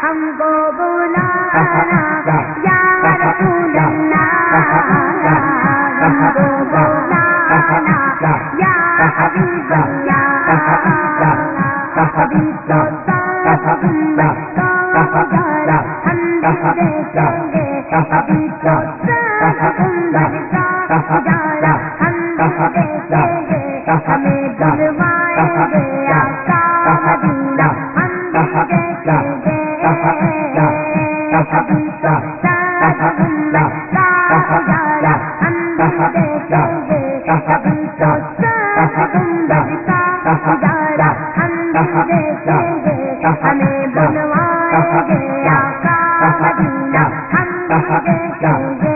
हमको बुलाना या रसूल अल्लाह, हमको बुलाना या हबीब अल्लाह, कभी तो साथ उम्मत को जरा हम देखेंगे, कभी तो साथ उम्मत को जरा हम देखेंगे, हमें बुलवाएंगे आका मदीना हम देखेंगे, कभी तो साथ उम्मत को जरा हम देखेंगे, कभी तो साथ उम्मत को जरा हम देखेंगे, हमें बुलवाएंगे आका मदीना हम देखेंगे,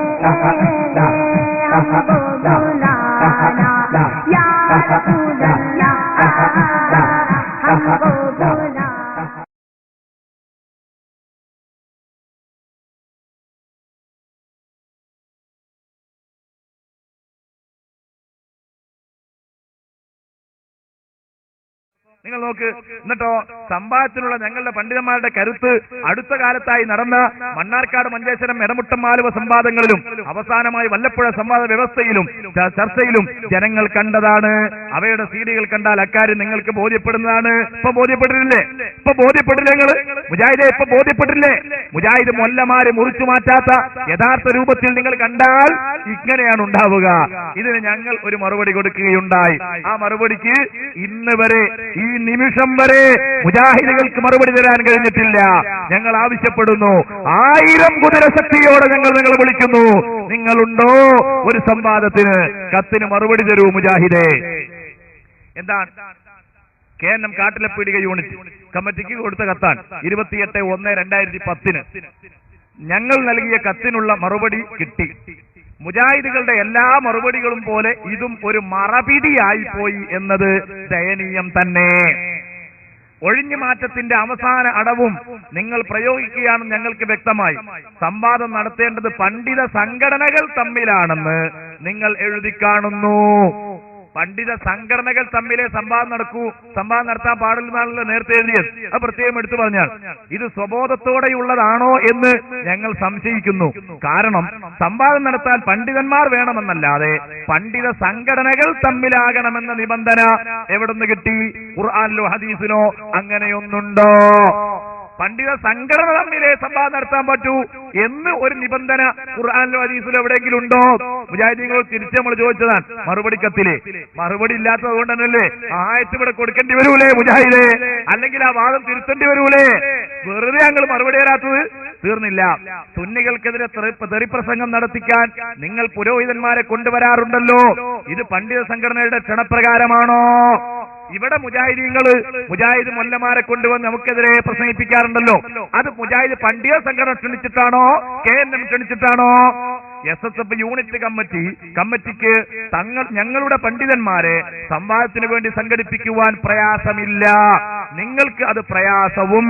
हमको बुलाना या रसूल अल्लाह, हमको बुलाना। നിങ്ങൾ നോക്ക്. എന്നിട്ടോ സംവാദത്തിനുള്ള ഞങ്ങളുടെ പണ്ഡിതന്മാരുടെ കരുത്ത് അടുത്ത കാലത്തായി നടന്ന മണ്ണാർക്കാട് മഞ്ചേശ്വരം എടമുട്ടമാലുവ സംവാദങ്ങളിലും അവസാനമായി വല്ലപ്പുഴ സംവാദ വ്യവസ്ഥയിലും ചർച്ചയിലും ജനങ്ങൾ കണ്ടതാണ്. അവയുടെ സീഡികൾ കണ്ടാൽ അക്കാര്യം നിങ്ങൾക്ക് ബോധ്യപ്പെടുന്നതാണ്. ഇപ്പൊ ബോധ്യപ്പെട്ടിട്ടില്ലേ? നിങ്ങൾ മുജാഹിദെ ഇപ്പൊ ബോധ്യപ്പെട്ടില്ലേ? മുജാഹിദ് മൊല്ലമാര് മുറിച്ചു മാറ്റാത്ത യഥാർത്ഥ രൂപത്തിൽ നിങ്ങൾ കണ്ടാൽ ഇങ്ങനെയാണ് ഉണ്ടാവുക. ഇതിന് ഞങ്ങൾ ഒരു മറുപടി കൊടുക്കുകയുണ്ടായി. ആ മറുപടിക്ക് ഇന്ന് വരെ, ഈ നിമിഷം വരെ മുജാഹിദുകൾക്ക് മറുപടി തരാൻ കഴിഞ്ഞിട്ടില്ല. ഞങ്ങൾ ആവശ്യപ്പെടുന്നു, 1000 കുതിരശക്തിയോടെ ഞങ്ങൾ നിങ്ങളെ വിളിക്കുന്നു. നിങ്ങളുണ്ടോ ഒരു സംവാദത്തിന്? കത്തിന് മറുപടി തരൂ മുജാഹിദേ. എന്താണ് KNM കാട്ടിലപ്പീടിക യൂണിറ്റ് കമ്മിറ്റിക്ക് കൊടുത്ത കത്താണ് 28/1/2010. ഞങ്ങൾ നൽകിയ കത്തിനുള്ള മറുപടി കിട്ടി. മുജാഹിദുകളുടെ എല്ലാ മറുപടികളും പോലെ ഇതും ഒരു മറപിടിയായി പോയി എന്നത് ദയനീയം തന്നെ. ഒഴിഞ്ഞു മാറ്റത്തിന്റെ അവസാന അടവും നിങ്ങൾ പ്രയോഗിക്കുകയാണെന്ന് ഞങ്ങൾക്ക് വ്യക്തമായി. സംവാദം നടത്തേണ്ടത് പണ്ഡിത സംഘടനകൾ തമ്മിലാണെന്ന് നിങ്ങൾ എഴുതി കാണുന്നു. പണ്ഡിത സംഘടനകൾ തമ്മിലെ സംവാദം നടത്താൻ പാടില്ലെന്നാണല്ലോ നേരത്തെ എഴുതിയത്. അത് പ്രത്യേകം എടുത്തു പറഞ്ഞാൽ ഇത് സ്വബോധത്തോടെയുള്ളതാണോ എന്ന് ഞങ്ങൾ സംശയിക്കുന്നു. കാരണം സംവാദം നടത്താൻ പണ്ഡിതന്മാർ വേണമെന്നല്ലാതെ പണ്ഡിത സംഘടനകൾ തമ്മിലാകണമെന്ന നിബന്ധന എവിടുന്ന് കിട്ടി? ഖുർആനിലോ ഹദീസിലോ അങ്ങനെയൊന്നുണ്ടോ? പണ്ഡിത സംഘടന തമ്മിലെ സംവാദം നടത്താൻ പറ്റൂ എന്ന് ഒരു നിബന്ധന ഖുർആനിലോ ഹദീസിലോ എവിടെയെങ്കിലും ഉണ്ടോ? മുജാഹിദീങ്ങൾ തിരിച്ച് നമ്മൾ ചോദിച്ചതാണ് മറുപടി കത്തിലെ. മറുപടി ഇല്ലാത്തത് കൊണ്ട് തന്നെയല്ലേ ആയത്ത് ഇവിടെ കൊടുക്കേണ്ടി വരൂലേ മുജാഹിദേ? അല്ലെങ്കിൽ ആ വാദം തിരുത്തേണ്ടി വരൂലേ? വെറുതെ ഞങ്ങൾ മറുപടി തരാത്തത് തീർന്നില്ല. സുന്നികൾക്കെതിരെ തെറിപ്രസംഗം നടത്തിക്കാൻ നിങ്ങൾ പുരോഹിതന്മാരെ കൊണ്ടുവരാറുണ്ടല്ലോ. ഇത് പണ്ഡിത സംഘടനയുടെ ക്ഷണപ്രകാരമാണോ? ഇവിടെ മുജാഹിദ് മൊല്ലമാരെ കൊണ്ടുവന്ന് നമുക്കെതിരെ പ്രസംഗിപ്പിക്കാറുണ്ടല്ലോ. അത് മുജാഹിദ് പണ്ഡിത സംഘടന ക്ഷണിച്ചിട്ടാണോ KNM ക്ഷണിച്ചിട്ടാണോ? SSF യൂണിറ്റ് കമ്മിറ്റിക്ക് ഞങ്ങളുടെ പണ്ഡിതന്മാരെ സംവാദത്തിന് വേണ്ടി സംഘടിപ്പിക്കുവാൻ പ്രയാസമില്ല. നിങ്ങൾക്ക് അത് പ്രയാസവും.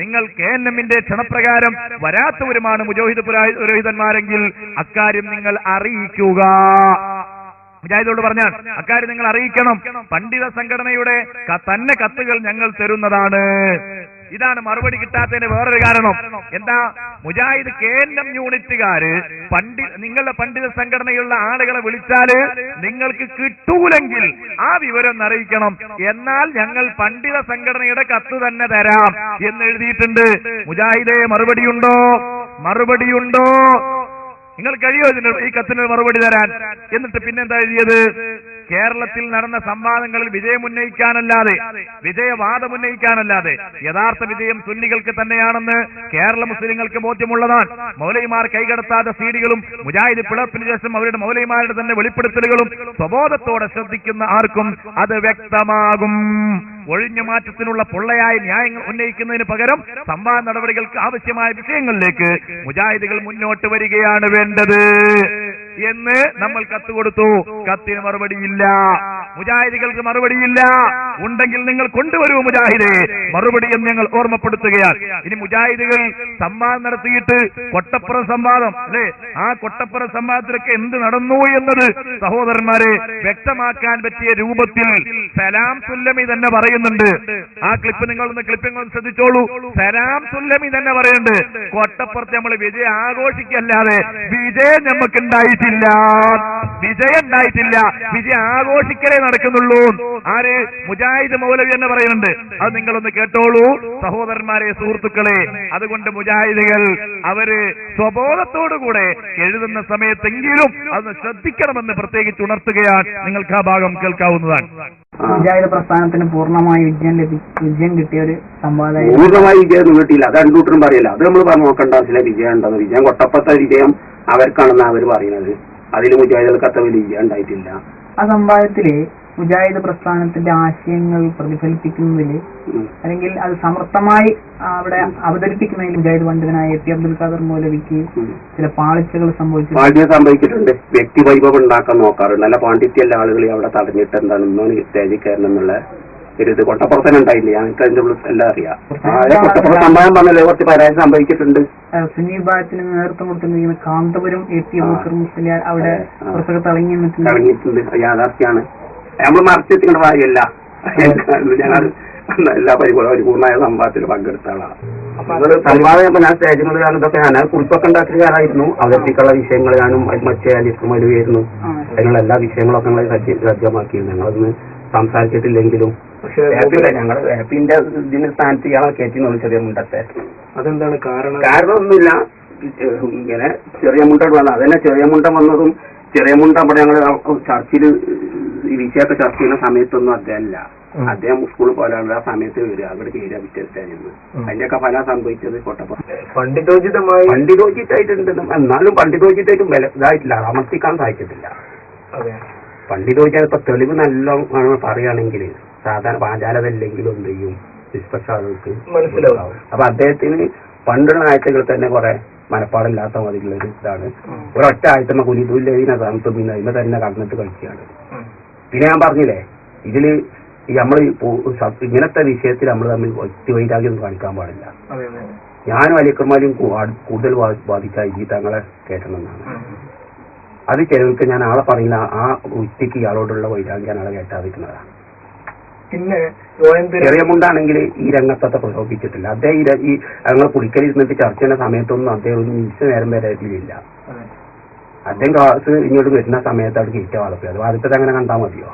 നിങ്ങൾ KNM-ന്റെ ക്ഷണപ്രകാരം വരാത്തവരുമാണ് പുരോഹിതന്മാരെങ്കിൽ അക്കാര്യം നിങ്ങൾ അറിയിക്കുക. മുജാഹിദോട് പറഞ്ഞാൽ അക്കാര്യം നിങ്ങൾ അറിയിക്കണം. പണ്ഡിത സംഘടനയുടെ തന്നെ കത്തുകൾ ഞങ്ങൾ തരുന്നതാണ്. ഇതാണ് മറുപടി കിട്ടാത്തതിന് വേറൊരു കാരണം. എന്താ? മുജാഹിദ് KNM യൂണിറ്റുകാര് നിങ്ങളുടെ പണ്ഡിത സംഘടനയുള്ള ആളുകളെ വിളിച്ചാല് നിങ്ങൾക്ക് കിട്ടൂലെങ്കിൽ ആ വിവരം അറിയിക്കണം. എന്നാൽ ഞങ്ങൾ പണ്ഡിത സംഘടനയുടെ കത്ത് തന്നെ തരാം എന്ന് എഴുതിയിട്ടുണ്ട്. മുജാഹിദേ മറുപടിയുണ്ടോ? നിങ്ങൾ കഴിയോ ഈ കത്തിന് മറുപടി തരാൻ? എന്നിട്ട് പിന്നെന്താ എഴുതിയത്? കേരളത്തിൽ നടന്ന സംവാദങ്ങളിൽ വിജയവാദമുന്നയിക്കാനല്ലാതെ യഥാർത്ഥ വിജയം സുന്നികൾക്ക് തന്നെയാണെന്ന് കേരള മുസ്ലിങ്ങൾക്ക് ബോധ്യമുള്ളതാണ്. മൗലൈമാർ കൈകടത്താത്ത സീഡികളും മുജാഹിദ് പിളർപ്പിന് ശേഷം അവരുടെ മൗലൈമാരുടെ തന്നെ വെളിപ്പെടുത്തലുകളും സ്വബോധത്തോടെ ശ്രദ്ധിക്കുന്ന ആർക്കും അത് വ്യക്തമാകും. ഒഴിഞ്ഞു മാറ്റത്തിനുള്ള പൊള്ളയായ ന്യായങ്ങൾ ഉന്നയിക്കുന്നതിന് പകരം സംവാദ നടപടികൾക്ക് ആവശ്യമായ വിഷയങ്ങളിലേക്ക് മുജാഹിദുകൾ മുന്നോട്ട് വരികയാണ് വേണ്ടത് എന്ന് നമ്മൾ കത്ത് കൊടുത്തു. കത്തിന് മറുപടിയില്ല. മുജാഹിദുകൾക്ക് മറുപടിയില്ല. ഉണ്ടെങ്കിൽ നിങ്ങൾ കൊണ്ടുവരൂ മുജാഹിദേ, മറുപടി എന്ന് ഞങ്ങൾ ഓർമ്മപ്പെടുത്തുകയാണ്. ഇനി മുജാഹിദുകൾ സംവാദം നടത്തിയിട്ട് കൊട്ടപ്പുറം സംവാദം അല്ലെ, ആ കൊട്ടപ്പുറ സംവാദത്തിലൊക്കെ എന്ത് നടന്നു എന്നത് സഹോദരന്മാരെ വ്യക്തമാക്കാൻ പറ്റിയ രൂപത്തിൽ സലാം സുല്ലമി തന്നെ പറയുന്നുണ്ട്. ആ ക്ലിപ്പ് നിങ്ങളൊന്ന് ക്ലിപ്പിംഗ് ശ്രദ്ധിച്ചോളൂ. സലാം സുല്ലമി തന്നെ പറയുന്നുണ്ട്, കൊട്ടപ്പുറത്ത് നമ്മൾ വിജയം ആഘോഷിക്കല്ലാതെ വിജയം നമുക്കുണ്ടായിട്ടില്ല, വിജയം ഉണ്ടായിട്ടില്ല, വിജയം ആഘോഷിക്കലേ നടക്കുന്നുള്ളൂ. ആര്? മുജാഹിദ് മൗലവി എന്ന് പറയുന്നുണ്ട്. അത് നിങ്ങളൊന്ന് കേട്ടോളൂ സഹോദരന്മാരെ, സുഹൃത്തുക്കളെ. അതുകൊണ്ട് മുജാഹിദുകൾ അവര് സ്വബോധത്തോടുകൂടെ എഴുതുന്ന സമയത്തെങ്കിലും അത് ശ്രദ്ധിക്കണമെന്ന് പ്രത്യേകിച്ച് ഉണർത്തുകയാണ്. നിങ്ങൾക്ക് ആ ഭാഗം കേൾക്കാവുന്നതാണ്. മുജാഹിദ് പ്രസ്ഥാനത്തിന് പൂർണ്ണമായി വിജയം കിട്ടിയ ഒരു സംവാദം. പൂർണ്ണമായി വിജയം കിട്ടിയില്ല, അത് രണ്ടൂട്ടരും പറയില്ല. അത് നമ്മൾ നോക്കേണ്ട ആവശ്യമില്ല. വിജയം ഉണ്ടെന്ന്, വിജയം കൊട്ടപ്പത്തെ വിജയം അവർക്കാണെന്ന് അവർ പറയുന്നത്. അതിൽ മുജാഹിദുകൾക്ക് അത്ര വലിയ വിജയം ഉണ്ടായിട്ടില്ല. ആ സംവാദത്തില് മുജാഹിദ് പ്രസ്ഥാനത്തിന്റെ ആശയങ്ങൾ പ്രതിഫലിപ്പിക്കുന്നതിൽ അല്ലെങ്കിൽ അത് സമർത്ഥമായി അവിടെ അവതരിപ്പിക്കുന്നതിൽ മുജാഹിദ് പണ്ഡിതനായ എ പി അബ്ദുൽ ഖാദർ മൗലവിക്ക് ചില പാളിച്ചകൾ സംഭവിച്ചിട്ടുണ്ട്. വ്യക്തി വൈഭവം ഉണ്ടാക്കാൻ നോക്കാറുണ്ട്. നല്ല പാണ്ഡിത്യല്ല ആളുകൾ അവിടെ തടഞ്ഞിട്ട് എന്താണ് ഇന്നോന് സ്റ്റേജിൽ കയറണം എന്നുള്ള ഒരു ഇത് കൊട്ടപ്പുറത്തന്നെ ഉണ്ടായില്ല. ഞങ്ങൾക്ക് അതിന്റെ ഉള്ളിൽ എല്ലാം അറിയാം. കൊട്ടപ്പുറം സംഭവം പറഞ്ഞാൽ കുറച്ച് പരാജയം സംഭവിച്ചിട്ടുണ്ട്. സുന്നി വിഭാഗത്തിന് നേതൃത്വം കൊടുത്തിരിക്കുന്ന കാന്തപുരം എ പി അബൂബക്കർ മുസ്ലിയാർ അവിടെ പുറത്തൊക്കെ തടങ്ങിയിട്ടുണ്ട്. യാഥാർത്ഥ്യമാണ്. നമ്മൾ മറച്ചെത്തിക്കേണ്ട കാര്യമല്ല. ഞങ്ങൾ എല്ലാ പരിപൂർണമായ സംവാദത്തിൽ പങ്കെടുത്ത ആളാണ്. സംവാദം ഞാൻ സ്റ്റേജിൽ മുതലാണ് ഇതൊക്കെ ഞാൻ കുറിപ്പൊക്കെ ഉണ്ടാക്കിയ ആളായിരുന്നു. അവതരിപ്പിക്കുള്ള വിഷയങ്ങൾ ഞാനും മറ്റേ അലിസ്മലുവായിരുന്നു. അതിനുള്ള എല്ലാ വിഷയങ്ങളൊക്കെ ഞങ്ങൾ സജ്ജമാക്കിയിരുന്നു. ഞങ്ങളൊന്ന് സംസാരിച്ചിട്ടില്ലെങ്കിലും പക്ഷേ ഞങ്ങൾ ഹാപ്പിന്റെ ഇതിന്റെ സ്ഥാനത്ത് ഇയാളെ കയറ്റിന്നുള്ളൂ ചെറിയ മുണ്ടത്തെ. അതെന്താണ് കാരണം? കാരണമൊന്നുമില്ല. ഇങ്ങനെ ചെറിയ മുണ്ടം വന്നത് അതന്നെ. ചെറിയ മുണ്ടം വന്നതും ചെറിയ മുണ്ടം അവിടെ ഞങ്ങൾ ചർച്ചിൽ ഈ വിഷയമൊക്കെ ചർച്ച ചെയ്യുന്ന സമയത്തൊന്നും അദ്ദേഹമല്ല. അദ്ദേഹം സ്കൂളിൽ പോലെയുള്ള ആ സമയത്ത് വരിക, അവിടെ കയറുക വ്യത്യസ്തമായിരുന്നു. അതിന്റെയൊക്കെ ഫലം സംഭവിച്ചത് കോട്ടപ്പുറത്ത് പണ്ഡിതോചിതായിട്ടുണ്ട്. എന്നാലും പണ്ഡിതോചിതായിട്ടും ഇതായിട്ടില്ല, അമർത്തിക്കാൻ സാധിച്ചിട്ടില്ല. പണ്ഡിതോചിത ഇപ്പൊ തെളിവ് നല്ല പറയുകയാണെങ്കിൽ സാധാരണ പാചാലത ഇല്ലെങ്കിലും എന്ത് ചെയ്യും നിഷ്പക്ഷ ആളുകൾക്ക് മനസ്സിലാവും. അപ്പൊ അദ്ദേഹത്തിന് പണ്ടുള്ള ആഴ്ചകൾ തന്നെ കുറെ മനപ്പാടില്ലാത്ത മതിയുള്ളൊരു ഇതാണ്. ഒരൊറ്റ ആഴ്ച കുലിതുല്ലിനെ തണുത്ത് പിന്നെ അതിനെ തന്നെ കടന്നിട്ട് കളിക്കുകയാണ്. പിന്നെ ഞാൻ പറഞ്ഞില്ലേ, ഇതില് നമ്മൾ ഇങ്ങനത്തെ വിഷയത്തിൽ നമ്മൾ തമ്മിൽ വ്യക്തിവൈരാഗ്യം കാണിക്കാൻ പാടില്ല. ഞാനും അലിക്കർമാരും കൂടുതൽ ബാധിച്ച ഈ തങ്ങളെ കേട്ടണമെന്നാണ്. അത് ചിലർക്ക് ഞാൻ ആളെ പറയുന്ന ആ വ്യക്തിക്ക് ഇയാളോടുള്ള വൈരാഗ്യം ആളെ കേട്ടാതിരിക്കുന്നതാണ്. പിന്നെ ചെറിയ മുണ്ടാണെങ്കിൽ ഈ രംഗത്തെ പ്രലോഭിച്ചിട്ടില്ല. അദ്ദേഹം ഈ ഞങ്ങൾ കുടിക്കലിരുന്നിട്ട് ചർച്ച ചെയ്യുന്ന സമയത്തൊന്നും അദ്ദേഹം ഒരു നിമിഷം നേരം വരെ ഇല്ല. അദ്ദേഹം ക്ലാസ് ഇങ്ങോട്ട് വരുന്ന സമയത്ത് അവിടെ കയറ്റ വളർത്തിയത്. അത് ആദ്യത്തെ അങ്ങനെ കണ്ടാൽ മതിയോ?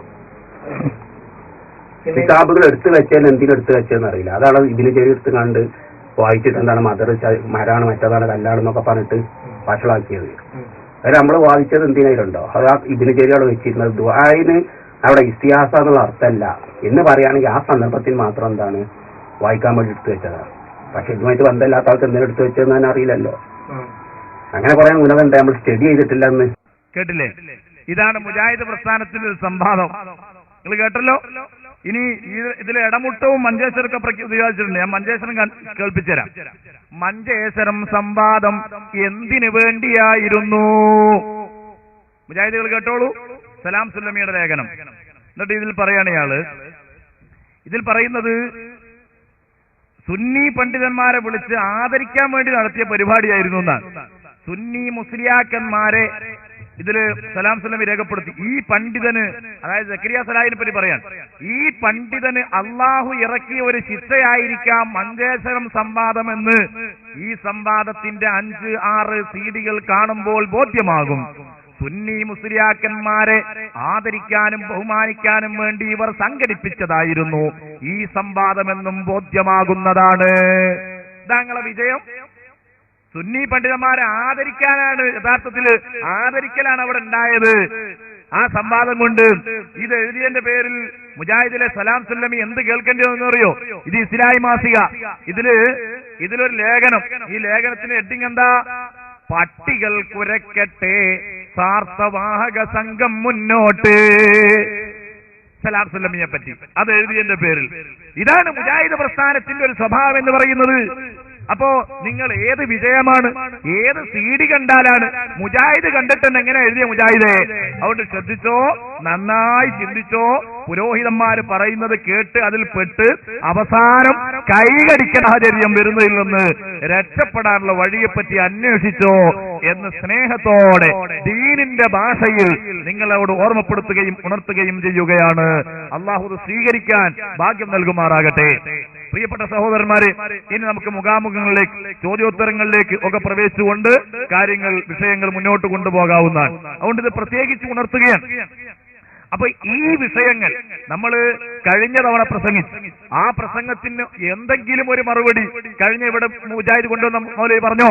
കിതാബുകൾ എടുത്തു വെച്ചാൽ എന്തിനെടുത്ത് വെച്ചതെന്ന് അറിയില്ല. അതാണ് ഇതിന് ചെറിയ എടുത്ത് കണ്ട് വായിച്ചിട്ട് എന്താണ് മരാണ് മറ്റേതാണ് കല്ലാണെന്നൊക്കെ പറഞ്ഞിട്ട് വഷളാക്കിയത്. അത് നമ്മൾ വാദിച്ചത് എന്തിനായിട്ടുണ്ടോ? അത് ആ ഇതിന് ചെറിയ അവിടെ വെച്ചിരുന്നത് ദുആന് അവിടെ ഇസ്തിഹാസ എന്നുള്ള അർത്ഥമല്ല എന്ന് പറയുകയാണെങ്കിൽ ആ സന്ദർഭത്തിൽ മാത്രം എന്താണ് വായിക്കാൻ വേണ്ടി എടുത്തു വെച്ചതാണ്. പക്ഷെ ഇതുമായിട്ട് ബന്ധമില്ലാത്ത ആൾക്ക് എന്തിനും എടുത്തു വെച്ചതെന്ന് തന്നെ അറിയില്ലല്ലോ. അങ്ങനെ കുറെ ഉന്നതണ്ട് നമ്മൾ സ്റ്റഡി ചെയ്തിട്ടില്ലെന്ന്. കേട്ടില്ലേ? ഇതാണ് മുജാഹിദ് പ്രസ്ഥാനത്തിന്റെ ഒരു സംവാദം. നിങ്ങൾ കേട്ടല്ലോ. ഇനി ഇതിലെ ഇടമുട്ടവും മഞ്ചേശ്വരൊക്കെ പ്രതിപാദിച്ചിട്ടുണ്ട്. ഞാൻ മഞ്ചേശ്വരം കേൾപ്പിച്ചുതരാം. മഞ്ചേശ്വരം സംവാദം എന്തിനു വേണ്ടിയായിരുന്നു? മുജാഹിദുകൾ കേട്ടോളൂ. സലാം സുല്ലമിയുടെ ലേഖനം. എന്നിട്ട് ഇതിൽ പറയാണ് ഇയാള്, ഇതിൽ പറയുന്നത് സുന്നി പണ്ഡിതന്മാരെ വിളിച്ച് ആദരിക്കാൻ വേണ്ടി നടത്തിയ പരിപാടിയായിരുന്നു എന്നാണ്. സുന്നി മുസ്ലിയാക്കന്മാരെ ഇതില് സലാം സുല്ലമി രേഖപ്പെടുത്തി. ഈ പണ്ഡിതന്, അതായത് സക്കരിയ സലാഹിനെ പറ്റി പറയാൻ, ഈ പണ്ഡിതന് അള്ളാഹു ഇറക്കിയ ഒരു ശിക്ഷയായിരിക്കാം മഞ്ചേശ്വരം സംവാദമെന്ന് ഈ സംവാദത്തിന്റെ 5-6 സീഡികൾ കാണുമ്പോൾ ബോധ്യമാകും. സുന്നി മുസ്ലിയാക്കന്മാരെ ആദരിക്കാനും ബഹുമാനിക്കാനും വേണ്ടി ഇവർ സംഘടിപ്പിച്ചതായിരുന്നു ഈ സംവാദമെന്നും ബോധ്യമാകുന്നതാണ്. താങ്കളെ വിജയം സുന്നി പണ്ഡിതന്മാരെ ആദരിക്കാനാണ്, യഥാർത്ഥത്തിൽ ആദരിക്കലാണ് അവിടെ ഉണ്ടായത്. ആ സംവാദം കൊണ്ട് ഇത് എഴുതിയതിന്റെ പേരിൽ മുജാഹിദിലെ സലാം സുല്ലമി എന്ത് കേൾക്കേണ്ടതെന്ന് അറിയോ? ഇത് ഇസ്ലാഹി മാസിക. ഇതിലൊരു ലേഖനം. ഈ ലേഖനത്തിന് ഹെഡിങ് എന്താ? പട്ടികൾ കുരക്കട്ടെ, സാർത്ഥവാഹക സംഘം മുന്നോട്ട്. സലാം സുല്ലമിയെ പറ്റി അത് എഴുതിയതിന്റെ പേരിൽ. ഇതാണ് മുജാഹിദ് പ്രസ്ഥാനത്തിന്റെ ഒരു സ്വഭാവം എന്ന് പറയുന്നത്. അപ്പോ നിങ്ങൾ ഏത് വിജയമാണ്, ഏത് സീഡി കണ്ടാലാണ് മുജാഹിദ് കണ്ടിട്ടെന്ന് എങ്ങനെ എഴുതിയ മുജാഹിദേ? അതുകൊണ്ട് ശ്രദ്ധിച്ചോ, നന്നായി ചിന്തിച്ചോ. പുരോഹിതന്മാര് പറയുന്നത് കേട്ട് അതിൽ പെട്ട് അവസാനം കൈകടിക്കണാചര്യം വരുന്നതിൽ നിന്ന് രക്ഷപ്പെടാനുള്ള വഴിയെപ്പറ്റി അന്വേഷിച്ചോ എന്ന് സ്നേഹത്തോടെ ദീനിന്റെ ഭാഷയിൽ നിങ്ങളോട് ഓർമ്മപ്പെടുത്തുകയും ഉണർത്തുകയും ചെയ്യുകയാണ്. അള്ളാഹു സ്വീകരിക്കാൻ ഭാഗ്യം നൽകുമാറാകട്ടെ. പ്രിയപ്പെട്ട സഹോദരന്മാരെ, ഇനി നമുക്ക് മുഖാമുഖങ്ങളിലേക്ക്, ചോദ്യോത്തരങ്ങളിലേക്ക് ഒക്കെ പ്രവേശിച്ചുകൊണ്ട് വിഷയങ്ങൾ മുന്നോട്ട് കൊണ്ടുപോകാവുന്നതാണ്. അതുകൊണ്ട് ഇത് പ്രത്യേകിച്ച് ഉണർത്തുകയാണ്. അപ്പൊ ഈ വിഷയങ്ങൾ നമ്മൾ കഴിഞ്ഞ തവണ പ്രസംഗിച്ചു. ആ പ്രസംഗത്തിന് എന്തെങ്കിലും ഒരു മറുപടി കഴിഞ്ഞ ഇവിടെ മുജാഹിദ് കൊണ്ടുവന്ന മൗലവി പറഞ്ഞോ?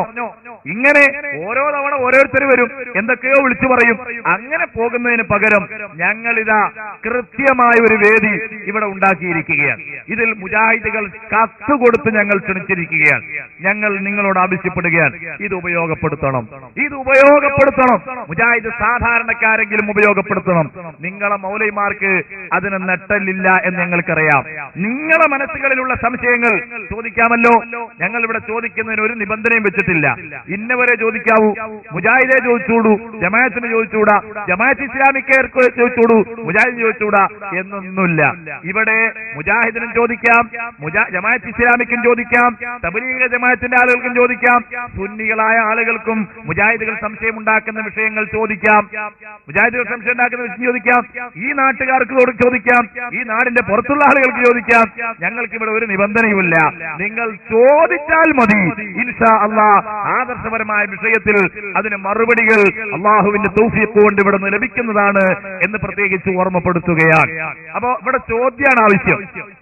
ഇങ്ങനെ ഓരോ തവണ ഓരോരുത്തർ വരും, എന്തൊക്കെയോ വിളിച്ചു പറയും. അങ്ങനെ പോകുന്നതിന് പകരം ഞങ്ങളിതാ കൃത്യമായ ഒരു വേദി ഇവിടെ ഉണ്ടാക്കിയിരിക്കുകയാണ്. ഇതിൽ മുജാഹിദുകൾ കത്തുകൊടുത്ത് ഞങ്ങൾ ക്ഷണിച്ചിരിക്കുകയാണ്. ഞങ്ങൾ നിങ്ങളോട് ആവശ്യപ്പെടുകയാണ്, ഇത് ഉപയോഗപ്പെടുത്തണം, ഇത് ഉപയോഗപ്പെടുത്തണം. മുജാഹിദ് സാധാരണക്കാരെങ്കിലും ഉപയോഗപ്പെടുത്തണം. നിങ്ങളെ മൗലൈമാർക്ക് അതിന് നട്ടല്ലില്ല എന്ന് ഞങ്ങൾക്കറിയാം. നിങ്ങളെ മനസ്സുകളിലുള്ള സംശയങ്ങൾ ചോദിക്കാമല്ലോ. ഞങ്ങൾ ഇവിടെ ചോദിക്കുന്നതിന് ഒരു നിബന്ധനയും വെച്ചിട്ടില്ല. ഇന്നവരെ ചോദിക്കാവൂ, മുജാഹിദെ ചോദിച്ചൂടൂ, ജമാഅത്തിന് ചോദിച്ചൂടാ, ജമാഅത്ത് ഇസ്ലാമിക്കാർക്ക് ചോദിച്ചൂടൂ, മുജാഹിദ് ചോദിച്ചൂടാ എന്നൊന്നുമില്ല. ഇവിടെ മുജാഹിദിനും ചോദിക്കാം, ജമാഅത്ത് ഇസ്ലാമിക്കും ചോദിക്കാം, തബ്ലീഗ് ജമാഅത്തിന്റെ ആളുകൾക്കും ചോദിക്കാം, സുന്നികളായ ആളുകൾക്കും മുജാഹിദുകൾ സംശയമുണ്ടാക്കുന്ന വിഷയങ്ങൾ ചോദിക്കാം, മുജാഹിദുകൾ സംശയം ഉണ്ടാക്കുന്ന വിഷയം ചോദിക്കാം, ഈ നാട്ടുകാർക്ക് ചോദിക്കാം, ഈ നാടിന്റെ പുറത്തുള്ള ആളുകൾക്ക് ചോദിക്കാം. ഞങ്ങൾക്ക് ഇവിടെ ഒരു നിബന്ധനയുമില്ല. നിങ്ങൾ ചോദിച്ചാൽ മതി. ഇൻഷാ അല്ലാഹ് ആദർശപരമായ വിഷയത്തിൽ അതിന് മറുപടികൾ അള്ളാഹുവിന്റെ തൗഫീഖ് കൊണ്ട് ഇവിടെ നിന്ന് ലഭിക്കുന്നതാണ് എന്ന് പ്രത്യേകിച്ച് ഓർമ്മപ്പെടുത്തുകയാണ്. അപ്പോ ഇവിടെ ചോദ്യമാണ് ആവശ്യം.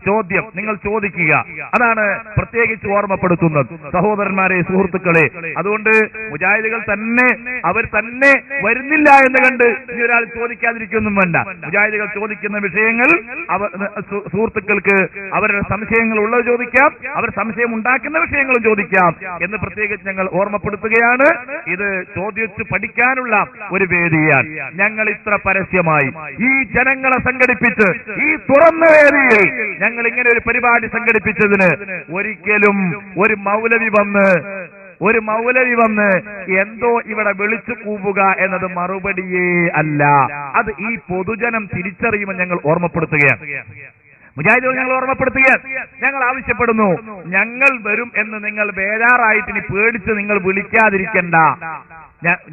ചോദ്യം നിങ്ങൾ ചോദിക്കുക, അതാണ് പ്രത്യേകിച്ച് ഓർമ്മപ്പെടുത്തുന്നത്. സഹോദരന്മാരെ, സുഹൃത്തുക്കളെ, അതുകൊണ്ട് മുജാഹിദുകൾ തന്നെ അവർ തന്നെ വരുന്നില്ല എന്ന് കണ്ട് ഇനി ഒരാൾ ചോദിക്കാതിരിക്കൊന്നും വേണ്ട. മുജാഹിദുകൾ ചോദിക്കുന്ന വിഷയങ്ങൾ സുഹൃത്തുക്കൾക്ക് അവരുടെ സംശയങ്ങൾ ഉള്ളത് ചോദിക്കാം, അവർ സംശയം ഉണ്ടാക്കുന്ന വിഷയങ്ങളും ചോദിക്കാം എന്ന് പ്രത്യേകിച്ച് ഞങ്ങൾ ഓർമ്മപ്പെടുത്തുകയാണ്. ഇത് ചോദിച്ചു പഠിക്കാനുള്ള ഒരു വേദിയാണ്. ഞങ്ങൾ ഇത്ര പരസ്യമായി ഈ ജനങ്ങളെ സംഘടിപ്പിച്ച് ഈ തുറന്ന വേദിയിൽ ഞങ്ങൾ ഇങ്ങനെ ഒരു പരിപാടി സംഘടിപ്പിച്ചതിന് ഒരിക്കലും ഒരു മൗലവി വന്ന് എന്തോ ഇവിടെ വിളിച്ചു കൂവുക എന്നത് മറുപടിയേ അല്ല. അത് ഈ പൊതുജനം തിരിച്ചറിയുമെന്ന് ഞങ്ങൾ ഓർമ്മപ്പെടുത്തുകയാണ്. മുജാഹിദുകൾ ഞങ്ങൾ ഓർമ്മപ്പെടുത്തുകയാണ്. ഞങ്ങൾ ആവശ്യപ്പെടുന്നു, ഞങ്ങൾ വരും എന്ന് നിങ്ങൾ ബേജാറായിട്ട് ഇനി പേടിച്ച് നിങ്ങൾ വിളിക്കാതിരിക്കണ്ട.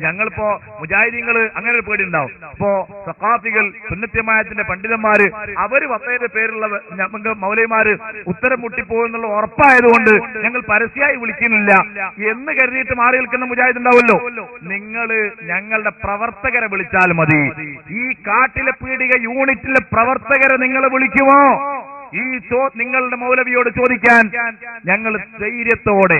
ഞങ്ങളിപ്പോ മുജാഹിദീങ്ങൾ അങ്ങനെ ഒരു പേടി ഉണ്ടാവും. ഇപ്പോ സഖാഫികൾ, സുന്നത്യമായത്തിന്റെ പണ്ഡിതന്മാര്, അവര് വത്തയുടെ പേരുള്ള മൗലവിമാര് ഉത്തരം മുട്ടിപ്പോകുന്നുള്ള ഉറപ്പായതുകൊണ്ട് ഞങ്ങൾ പരസ്യമായി വിളിക്കുന്നില്ല എന്ന് കരുതിയിട്ട് മാറി നിൽക്കുന്ന മുജാഹിദ് ഉണ്ടാവുമല്ലോ. നിങ്ങള് ഞങ്ങളുടെ പ്രവർത്തകരെ വിളിച്ചാൽ മതി. ഈ കാട്ടിലെ പീടിക യൂണിറ്റിലെ പ്രവർത്തകരെ നിങ്ങൾ വിളിക്കുമോ? ഈ നിങ്ങളുടെ മൗലവിയോട് ചോദിക്കാൻ ഞങ്ങൾ ധൈര്യത്തോടെ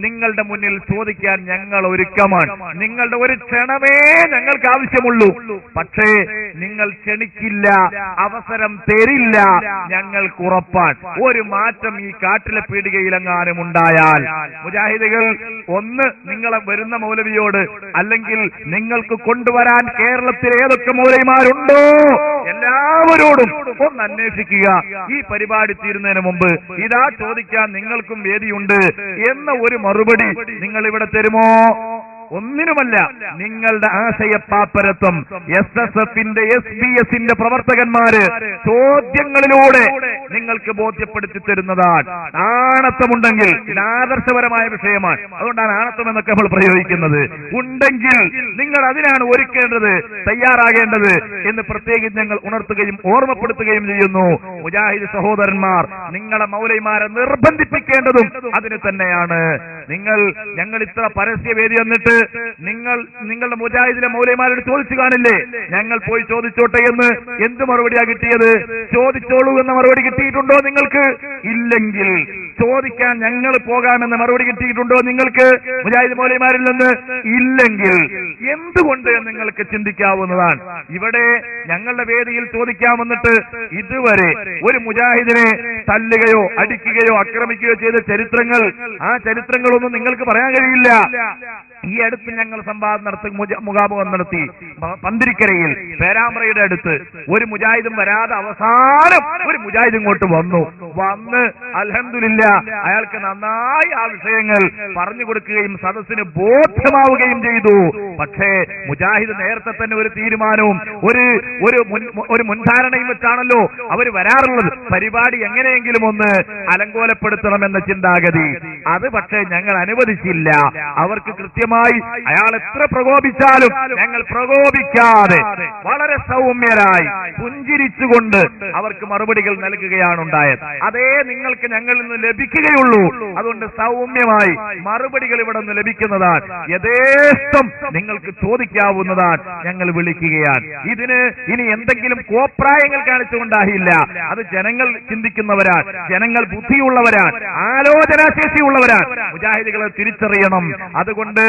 നിങ്ങളുടെ മുന്നിൽ ചോദിക്കാൻ ഞങ്ങൾ ഒരുക്കമാണ്. നിങ്ങളുടെ ഒരു ക്ഷണമേ ഞങ്ങൾക്ക് ആവശ്യമുള്ളൂ. പക്ഷേ നിങ്ങൾ ക്ഷണിക്കില്ല, അവസരം തരില്ല, ഞങ്ങൾക്ക് ഉറപ്പാണ്. ഒരു മാറ്റം ഈ കാട്ടിലെ പീടികയിലെങ്ങാനും ഉണ്ടായാൽ മുജാഹിദുകൾ ഒന്ന് നിങ്ങളെ വരുന്ന മൗലവിയോട്, അല്ലെങ്കിൽ നിങ്ങൾക്ക് കൊണ്ടുവരാൻ കേരളത്തിൽ ഏതൊക്കെ മൗലവിമാരുണ്ടോ എല്ലാവരോടും ഒന്ന് അന്വേഷിക്കുക. ഈ പരിപാടി തീരുന്നതിന് മുമ്പ് ഇതാ ചോദിക്കാൻ നിങ്ങൾക്കും വേദിയുണ്ട് എന്ന ഒരു മറുപടി നിങ്ങൾ ഇവിടെ തരുമോ? ഒന്നിനുമല്ല. നിങ്ങളുടെ ആശയപ്പാപ്പരത്വം SSFന്റെ SBS പ്രവർത്തകന്മാര് ചോദ്യങ്ങളിലൂടെ നിങ്ങൾക്ക് ബോധ്യപ്പെടുത്തി തരുന്നതാണ്. ആണത്വമുണ്ടെങ്കിൽ, ഇത് ആദർശപരമായ വിഷയമാണ്, അതുകൊണ്ടാണ് ആണത്വം എന്നൊക്കെ നമ്മൾ പ്രയോഗിക്കുന്നത്. ഉണ്ടെങ്കിൽ നിങ്ങൾ അതിനാണ് ഒരുക്കേണ്ടത്, തയ്യാറാകേണ്ടത് എന്ന് പ്രത്യേകിച്ച് ഞങ്ങൾ ഉണർത്തുകയും ഓർമ്മപ്പെടുത്തുകയും ചെയ്യുന്നു. മുജാഹിദ് സഹോദരന്മാർ, നിങ്ങളെ മൗലവിമാരെ നിർബന്ധിപ്പിക്കേണ്ടതും അതിന് തന്നെയാണ്. ഞങ്ങൾ ഇത്ര പരസ്യവേദി വന്നിട്ട് നിങ്ങളുടെ മുജാഹിദിലെ മൗലവിമാരോട് ചോദിച്ചു കാണില്ലേ, ഞങ്ങൾ പോയി ചോദിച്ചോട്ടെ എന്ന് എന്ത് മറുപടിയാ കിട്ടിയത്? ചോദിച്ചോളൂ എന്ന മറുപടി കിട്ടിയിട്ടുണ്ടോ നിങ്ങൾക്ക്? ഇല്ലെങ്കിൽ ചോദിക്കാൻ ഞങ്ങൾ പോകാമെന്ന മറുപടി കിട്ടിയിട്ടുണ്ടോ നിങ്ങൾക്ക് മുജാഹിദ് മൗലവിമാരിൽ നിന്ന്? ഇല്ലെങ്കിൽ എന്തുകൊണ്ട് നിങ്ങൾക്ക് ചിന്തിക്കാവുന്നതാണ്. ഇവിടെ ഞങ്ങളുടെ വേദിയിൽ ചോദിക്കാമെന്നിട്ട് ഇതുവരെ ഒരു മുജാഹിദിനെ തല്ലുകയോ അടിക്കുകയോ ആക്രമിക്കുകയോ ചെയ്ത ചരിത്രങ്ങൾ, ആ ചരിത്രങ്ങളൊന്നും നിങ്ങൾക്ക് പറയാൻ കഴിയില്ല. ഈ അടുത്ത് ഞങ്ങൾ സംവാദം നടത്തി മുഖാമുഖം നടത്തി പന്തിരിക്കരയിൽ പേരാമ്പ്രയുടെ അടുത്ത് ഒരു മുജാഹിദും വരാതെ അവസാനം ഒരു മുജാഹിദ് ഇങ്ങോട്ട് വന്ന് അൽഹംദുലില്ലാ അയാൾക്ക് നന്നായി ആ വിഷയങ്ങൾ പറഞ്ഞു കൊടുക്കുകയും സദസ്സിന് ബോധ്യമാവുകയും ചെയ്തു. പക്ഷേ മുജാഹിദ് നേരത്തെ തന്നെ ഒരു തീരുമാനവും ഒരു മുൻധാരണയും വെച്ചാണല്ലോ അവർ വരാറുള്ളത്. പരിപാടി എങ്ങനെയെങ്കിലും ഒന്ന് അലങ്കോലപ്പെടുത്തണമെന്ന ചിന്താഗതി. അത് പക്ഷേ ഞങ്ങൾ അനുവദിച്ചില്ല. അവർക്ക് കൃത്യമായി അയാൾ എത്ര പ്രകോപിച്ചാലും ഞങ്ങൾ പ്രകോപിക്കാതെ വളരെ സൗമ്യരായി പുഞ്ചിരിച്ചുകൊണ്ട് അവർക്ക് മറുപടികൾ നൽകുകയാണ് ഉണ്ടായത്. അതേ നിങ്ങൾക്ക് ഞങ്ങളിൽ നിന്ന് ലഭിക്കുകയുള്ളൂ. അതുകൊണ്ട് സൗമ്യമായി മറുപടികൾ ഇവിടെ നിന്ന് ലഭിക്കുന്നതാണ്. യഥേഷ്ടം നിങ്ങൾക്ക് ചോദിക്കാവുന്നതാണ്. ഞങ്ങൾ വിളിക്കുകയാണ്. ഇതിന് ഇനി എന്തെങ്കിലും കോപ്രായങ്ങൾ കാണിച്ചുകൊണ്ടായില്ല. അത് ജനങ്ങൾ ചിന്തിക്കുന്നവരാണ്, ജനങ്ങൾ ബുദ്ധിയുള്ളവരാണ്, ആലോചനാശേഷിയുള്ളവരാണ്. മുജാഹിദുകളെ തിരിച്ചറിയണം. അതുകൊണ്ട്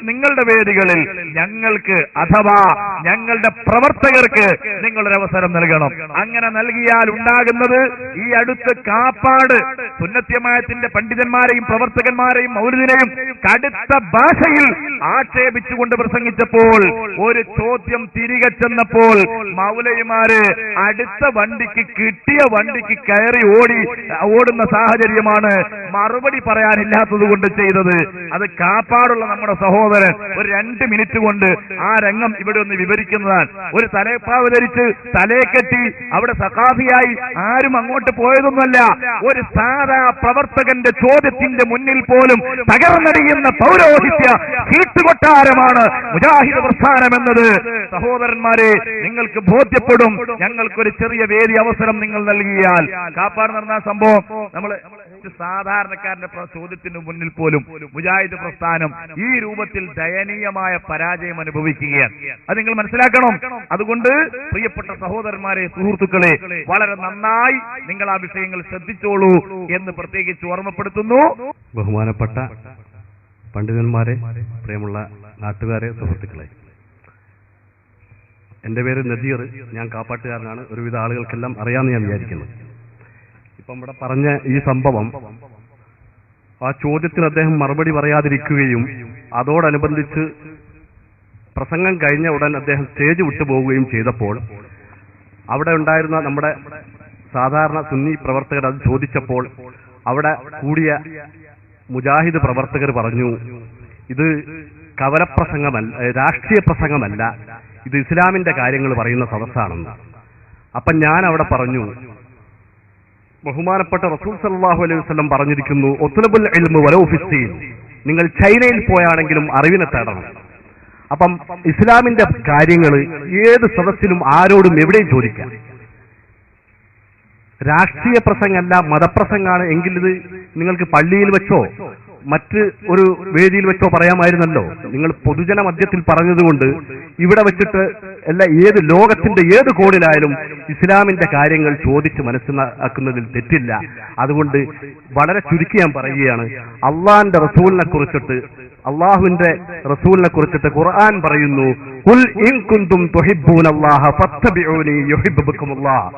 നിങ്ങളുടെ വേദികളിൽ ഞങ്ങൾക്ക് അഥവാ ഞങ്ങളുടെ പ്രവർത്തകർക്ക് നിങ്ങളൊരവസരം നൽകണം. അങ്ങനെ നൽകിയാൽ ഉണ്ടാകുന്നത് ഈ അടുത്ത് കാപ്പാട് സുന്നത്യമായത്തിന്റെ പണ്ഡിതന്മാരെയും പ്രവർത്തകന്മാരെയും മൗലിദിനെയും കടുത്ത ഭാഷയിൽ ആക്ഷേപിച്ചുകൊണ്ട് പ്രസംഗിച്ചപ്പോൾ ഒരു ചോദ്യം തിരികെ ചെന്നപ്പോൾ മൗലവിമാര് അടുത്ത വണ്ടിക്ക് കിട്ടിയ വണ്ടിക്ക് കയറി ഓടുന്ന സാഹചര്യമാണ് മറുപടി പറയാനില്ലാത്തത് കൊണ്ട് ചെയ്തത്. അത് കാപ്പാടുള്ള നമ്മുടെ സഹോദരൻ ഒരു 2 മിനിറ്റ് കൊണ്ട് ആ രംഗം ഇവിടെ ഒന്ന് വിവരിക്കുന്നതാണ്. ഒരു തലപ്പാവ് ധരിച്ച് തലയെ കെട്ടി അവിടെ സഖാഫിയായി ആരും അങ്ങോട്ട് പോയതൊന്നുമല്ല. ഒരു സാധാ പ്രവർത്തകന്റെ ചോദ്യത്തിന്റെ മുന്നിൽ പോലും തകർന്നടിയുന്ന പൗരോഹിത്യ ചീട്ടുകൊട്ടാരമാണ് മുജാഹിദ് പ്രസ്ഥാനം എന്നത്. സഹോദരന്മാരെ, നിങ്ങൾക്ക് ബോധ്യപ്പെടും. ഞങ്ങൾക്കൊരു ചെറിയ വേദി അവസരം നിങ്ങൾ നൽകിയാൽ. കാപ്പാട് നടന്ന സംഭവം നമ്മൾ സാധാരണക്കാരന്റെ ചോദ്യത്തിന് മുന്നിൽ പോലും മുജാഹിദ് പ്രസ്ഥാനം ഈ രൂപത്തിൽ ദയനീയമായ പരാജയം അനുഭവിക്കുകയാണ്. അത് നിങ്ങൾ മനസ്സിലാക്കണം. അതുകൊണ്ട് പ്രിയപ്പെട്ട സഹോദരന്മാരെ, സുഹൃത്തുക്കളെ, വളരെ നന്നായി നിങ്ങൾ ആ വിഷയങ്ങൾ ശ്രദ്ധിച്ചോളൂ എന്ന് പ്രത്യേകിച്ച് ഓർമ്മപ്പെടുത്തുന്നു. ബഹുമാനപ്പെട്ട പണ്ഡിതന്മാരെ, പ്രിയമുള്ള നാട്ടുകാരെ, സുഹൃത്തുക്കളെ, എന്റെ പേര് നദീർ. ഞാൻ കാപ്പാട്ടുകാരനാണ്. ഒരുവിധ ആളുകൾക്കെല്ലാം അറിയാമെന്ന് ഞാൻ വിചാരിക്കുന്നു. ഇപ്പം ഇവിടെ പറഞ്ഞ ഈ സംഭവം, ആ ചോദ്യത്തിന് അദ്ദേഹം മറുപടി പറയാതിരിക്കുകയും അതോടനുബന്ധിച്ച് പ്രസംഗം കഴിഞ്ഞ ഉടൻ അദ്ദേഹം സ്റ്റേജ് വിട്ടുപോവുകയും ചെയ്തപ്പോൾ അവിടെ ഉണ്ടായിരുന്ന നമ്മുടെ സാധാരണ സുന്നി പ്രവർത്തകർ അത് ചോദിച്ചപ്പോൾ അവിടെ കൂടിയ മുജാഹിദ് പ്രവർത്തകർ പറഞ്ഞു, ഇത് കവലപ്രസംഗമല്ല, രാഷ്ട്രീയ പ്രസംഗമല്ല, ഇത് ഇസ്ലാമിന്റെ കാര്യങ്ങൾ പറയുന്ന സദസ്സാണെന്ന്. അപ്പം ഞാൻ അവിടെ പറഞ്ഞു, ബഹുമാനപ്പെട്ട റസൂൽ സല്ലല്ലാഹു അലൈഹി വസല്ലം പറഞ്ഞിരിക്കുന്നു, ഉത്ലബുൽ ഇൽമു വലൗ ഫിസ്സീൻ, നിങ്ങൾ ചൈനയിൽ പോയാണെങ്കിലും അറിവിനെ തേടണം. അപ്പം ഇസ്ലാമിന്റെ കാര്യങ്ങൾ ഏത് സദസ്സിലും ആരോടും എവിടെയും ചോദിക്കാം. രാഷ്ട്രീയ പ്രസംഗമല്ല, മതപ്രസംഗമാണ് എങ്കിൽ ഇത് നിങ്ങൾക്ക് പള്ളിയിൽ വെച്ചോ മറ്റ് ഒരു വേദിയിൽ വെച്ചോ പറയാമായിരുന്നല്ലോ. നിങ്ങൾ പൊതുജന മധ്യത്തിൽ പറഞ്ഞതുകൊണ്ട് ഇവിടെ വെച്ചിട്ട് ഏത് ലോകത്തിന്റെ ഏത് കോണിലായാലും ഇസ്ലാമിന്റെ കാര്യങ്ങൾ ചോദിച്ച് മനസ്സിലാക്കുന്നതിൽ തെറ്റില്ല. അതുകൊണ്ട് വളരെ ചുരുക്കി ഞാൻ പറയുകയാണ്, അള്ളാഹിന്റെ റസൂലിനെ കുറിച്ചിട്ട്, അള്ളാഹുവിന്റെ റസൂലിനെ കുറിച്ചിട്ട് ഖുർആൻ പറയുന്നു, ഖുൽ ഇൻ കുന്തും തുഹിബ്ബൂനല്ലാഹ ഫത്തബിഊനി യുഹിബ്ബുകുമുല്ലാഹ്.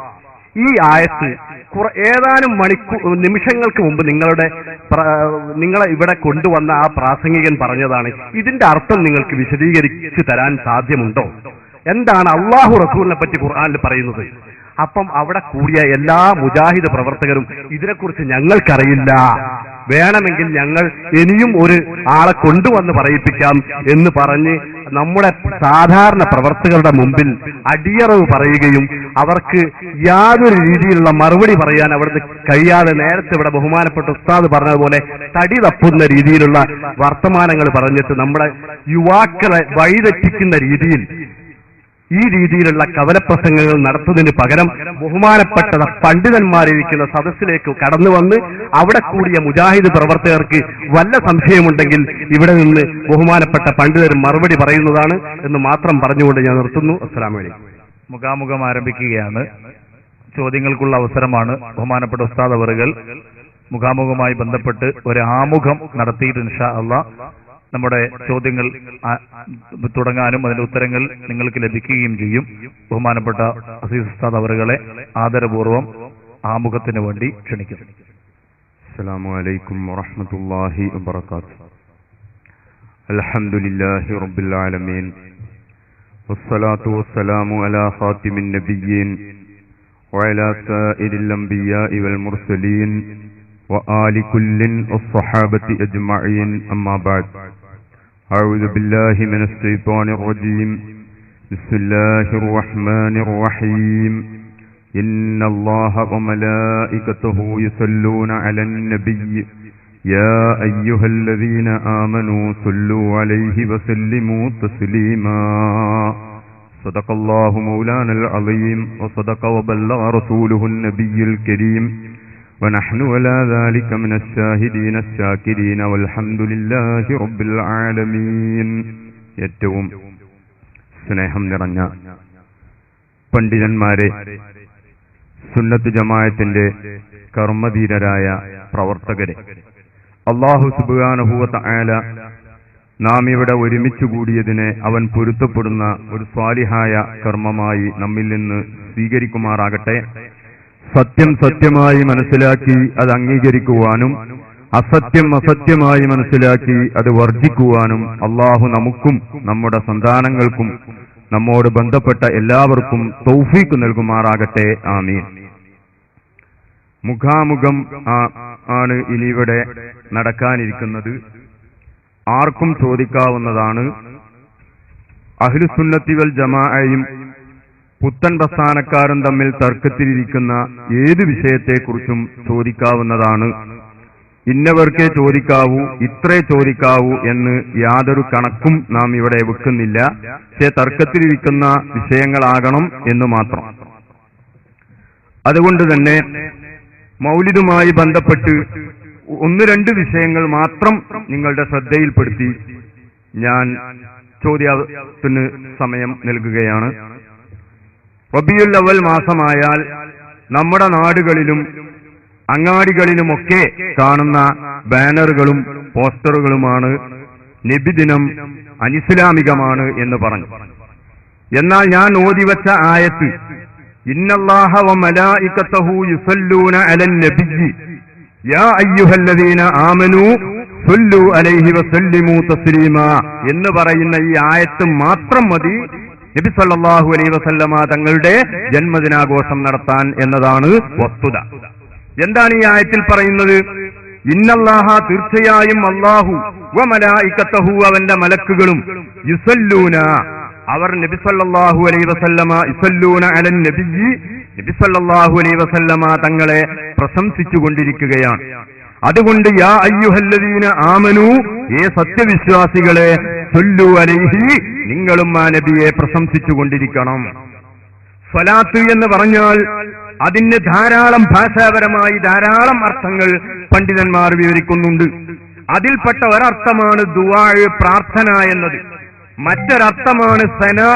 ഈ ആയത്ത് ഏതാനും നിമിഷങ്ങൾക്ക് മുമ്പ് നിങ്ങളെ ഇവിടെ കൊണ്ടുവന്ന ആ പ്രാസംഗികൻ പറഞ്ഞതാണ്. ഇതിന്റെ അർത്ഥം നിങ്ങൾക്ക് വിശദീകരിച്ചു തരാൻ സാധ്യമുണ്ടോ? എന്താണ് അള്ളാഹു റസൂലിനെ പറ്റി ഖുർആനിൽ പറയുന്നത്? അപ്പം അവിടെ കൂടിയ എല്ലാ മുജാഹിദ് പ്രവർത്തകരും ഇതിനെക്കുറിച്ച് ഞങ്ങൾക്കറിയില്ല, വേണമെങ്കിൽ ഞങ്ങൾ ഇനിയും ഒരു ആളെ കൊണ്ടുവന്ന് പറയിപ്പിക്കാം എന്ന് പറഞ്ഞ് നമ്മുടെ സാധാരണ പ്രവർത്തകരുടെ മുമ്പിൽ അടിയറവ് പറയുകയും അവർക്ക് യാതൊരു രീതിയിലുള്ള മറുപടി പറയാൻ അവിടുന്ന് കഴിയാതെ നേരത്തെ ഇവിടെ ബഹുമാനപ്പെട്ട ഉസ്താദ് പറഞ്ഞതുപോലെ തടി തപ്പുന്ന രീതിയിലുള്ള വർത്തമാനങ്ങൾ പറഞ്ഞിട്ട് നമ്മുടെ യുവാക്കളെ വഴിതെറ്റിക്കുന്ന രീതിയിൽ ഈ രീതിയിലുള്ള കവലപ്രസംഗങ്ങൾ നടത്തുന്നതിന് പകരം ബഹുമാനപ്പെട്ട പണ്ഡിതന്മാരിരിക്കുന്ന സദസ്സിലേക്ക് കടന്നു വന്ന് അവിടെ കൂടിയ മുജാഹിദ് പ്രവർത്തകർക്ക് വല്ല സംശയമുണ്ടെങ്കിൽ ഇവിടെ നിന്ന് ബഹുമാനപ്പെട്ട പണ്ഡിതർ മറുപടി പറയുന്നതാണ് എന്ന് മാത്രം പറഞ്ഞുകൊണ്ട് ഞാൻ നിർത്തുന്നു. അസ്സലാമു അലൈക്കും. മുഖാമുഖം ആരംഭിക്കുകയാണ്. ചോദ്യങ്ങൾക്കുള്ള അവസരമാണ്. ബഹുമാനപ്പെട്ട ഉസ്താദ് അവറുകൾ മുഖാമുഖമായി ബന്ധപ്പെട്ട് ഒരു ആമുഖം നടത്തിയിട്ട് ഇൻഷാ അല്ലാഹ് നമ്മുടെ ചോദ്യങ്ങൾ തുടങ്ങാനും അതിന്റെ ഉത്തരങ്ങൾ നിങ്ങൾക്ക് ലഭിക്കുകയും ചെയ്യും. ബഹുമാനപ്പെട്ട അസീസ് ഉസ്താദ് അവറുകളെ ആദരപൂർവ്വം ആമുഖത്തിന് വേണ്ടി ക്ഷണിക്കുന്നു. അസ്സലാമു അലൈക്കും വറഹ്മത്തുള്ളാഹി വബറകാതുഹു. الحمد لله رب العالمين والصلاة والسلام على خاتم النبيين وعلى سائر الأنبياء والمرسلين وآل كل والصحابة أجمعين أما بعد أعوذ بالله من الشيطان الرجيم بسم الله الرحمن الرحيم إن الله وملائكته يصلون على النبي يا أيها الذين آمنوا صلوا عليه وسلموا تسليما صدق الله مولانا العظيم وصدق وبلغ رسوله النبي الكريم ونحن على ذلك من الشاهدين الشاكرين والحمد لله رب العالمين. ഏറ്റവും സ്നേഹം നിറഞ്ഞ പണ്ഡിതന്മാരെ, സുന്നത്ത് ജമാഅത്തിന്റെ കർമ്മധീരരായ പ്രവർത്തകരെ, അല്ലാഹു സുബ്ഹാനഹു വ തആല നാം ഇവിടെ ഒരുമിച്ച് കൂടിയതിനെ അവൻ പൊരുത്തപ്പെടുന്ന ഒരു സ്വാലിഹായ കർമ്മമായി നമ്മിൽ നിന്ന് സ്വീകരിക്കുമാറാകട്ടെ. സത്യം സത്യമായി മനസ്സിലാക്കി അത് അംഗീകരിക്കുവാനും അസത്യം അസത്യമായി മനസ്സിലാക്കി അത് വർജിക്കുവാനും അല്ലാഹു നമുക്കും നമ്മുടെ സന്താനങ്ങൾക്കും നമ്മോട് ബന്ധപ്പെട്ട എല്ലാവർക്കും തൗഫീഖ് നൽകുമാറാകട്ടെ. ആമീൻ. മുഖാമുഖം ആണ് ഇനിയിവിടെ നടക്കാനിരിക്കുന്നത്. ആർക്കും ചോദിക്കാവുന്നതാണ്. അഹ്ലുസുന്നത്തി വൽ ജമാഅയും പുത്തൻ പ്രസ്ഥാനക്കാരും തമ്മിൽ തർക്കത്തിലിരിക്കുന്ന ഏത് വിഷയത്തെക്കുറിച്ചും ചോദിക്കാവുന്നതാണ്. ഇന്നവർക്കേ ചോദിക്കാവൂ, ഇത്രേ ചോദിക്കാവൂ എന്ന് യാതൊരു കണക്കും നാം ഇവിടെ വെക്കുന്നില്ല. പക്ഷേ തർക്കത്തിലിരിക്കുന്ന വിഷയങ്ങളാകണം എന്ന് മാത്രം. അതുകൊണ്ട് തന്നെ മൗലിദുമായി ബന്ധപ്പെട്ട് ഒന്ന് രണ്ട് വിഷയങ്ങൾ മാത്രം നിങ്ങളുടെ ശ്രദ്ധയിൽപ്പെടുത്തി ഞാൻ ചോദ്യത്തിന് സമയം നൽകുകയാണ്. റബീഉൽ അവ്വൽ മാസമായാൽ നമ്മുടെ നാടുകളിലും അങ്ങാടികളിലുമൊക്കെ കാണുന്ന ബാനറുകളും പോസ്റ്ററുകളുമാണ് നബിദിനം അനിസ്ലാമികമാണ് എന്ന് പറഞ്ഞു. എന്നാൽ ഞാൻ ഓതിവച്ച ആയത്ത് ഇന്നല്ലാഹ വ മലായികതഹു യുസല്ലൂന അലൻ നബിയ്യി യാ അയ്യുഹല്ലദീന ആമനൂ സല്ലു അലൈഹി വസല്ലിമു തസ്ലീമാ എന്ന് പറയുന്ന ഈ ആയത്ത് മാത്രം മതി നബി സല്ലല്ലാഹു അലൈഹി വസല്ലമ തങ്ങളുടെ ജന്മദിനാഘോഷം നടത്താൻ എന്നതാണ് വസ്തുത. എന്താണ് ഈ ആയത്തിൽ പറയുന്നത്? ഇന്നല്ലാഹ, തീർച്ചയായും അല്ലാഹു, വ മലായികതഹു, അവന്റെ മലക്കുകളും, യുസല്ലൂന, അവർ നബി സല്ലല്ലാഹു അലൈഹി വസല്ലമ, യുസല്ലൂന അലൻ നബിയ്യി, നബി സല്ലല്ലാഹു അലൈഹി വസല്ലമ തങ്ങളെ പ്രശംസിച്ചുകൊണ്ടിരിക്കുകയാണ്. അതുകൊണ്ട് യാ അയ്യുഹല്ലദീന ആമനു, ഏ സത്യവിശ്വാസികളെ, സല്ലു അലൈഹി, നിങ്ങളും ആ നബിയെ പ്രശംസിച്ചുകൊണ്ടിരിക്കണം. സ്വലാത്ത് എന്ന് പറഞ്ഞാൽ അതിന് ധാരാളം ഭാഷാപരമായി ധാരാളം അർത്ഥങ്ങൾ പണ്ഡിതന്മാർ വിവരിക്കുന്നുണ്ട്. അതിൽപ്പെട്ട ഒരർത്ഥമാണ് ദുആ, പ്രാർത്ഥന എന്നത്. മറ്റൊരർത്ഥമാണ് സനാ,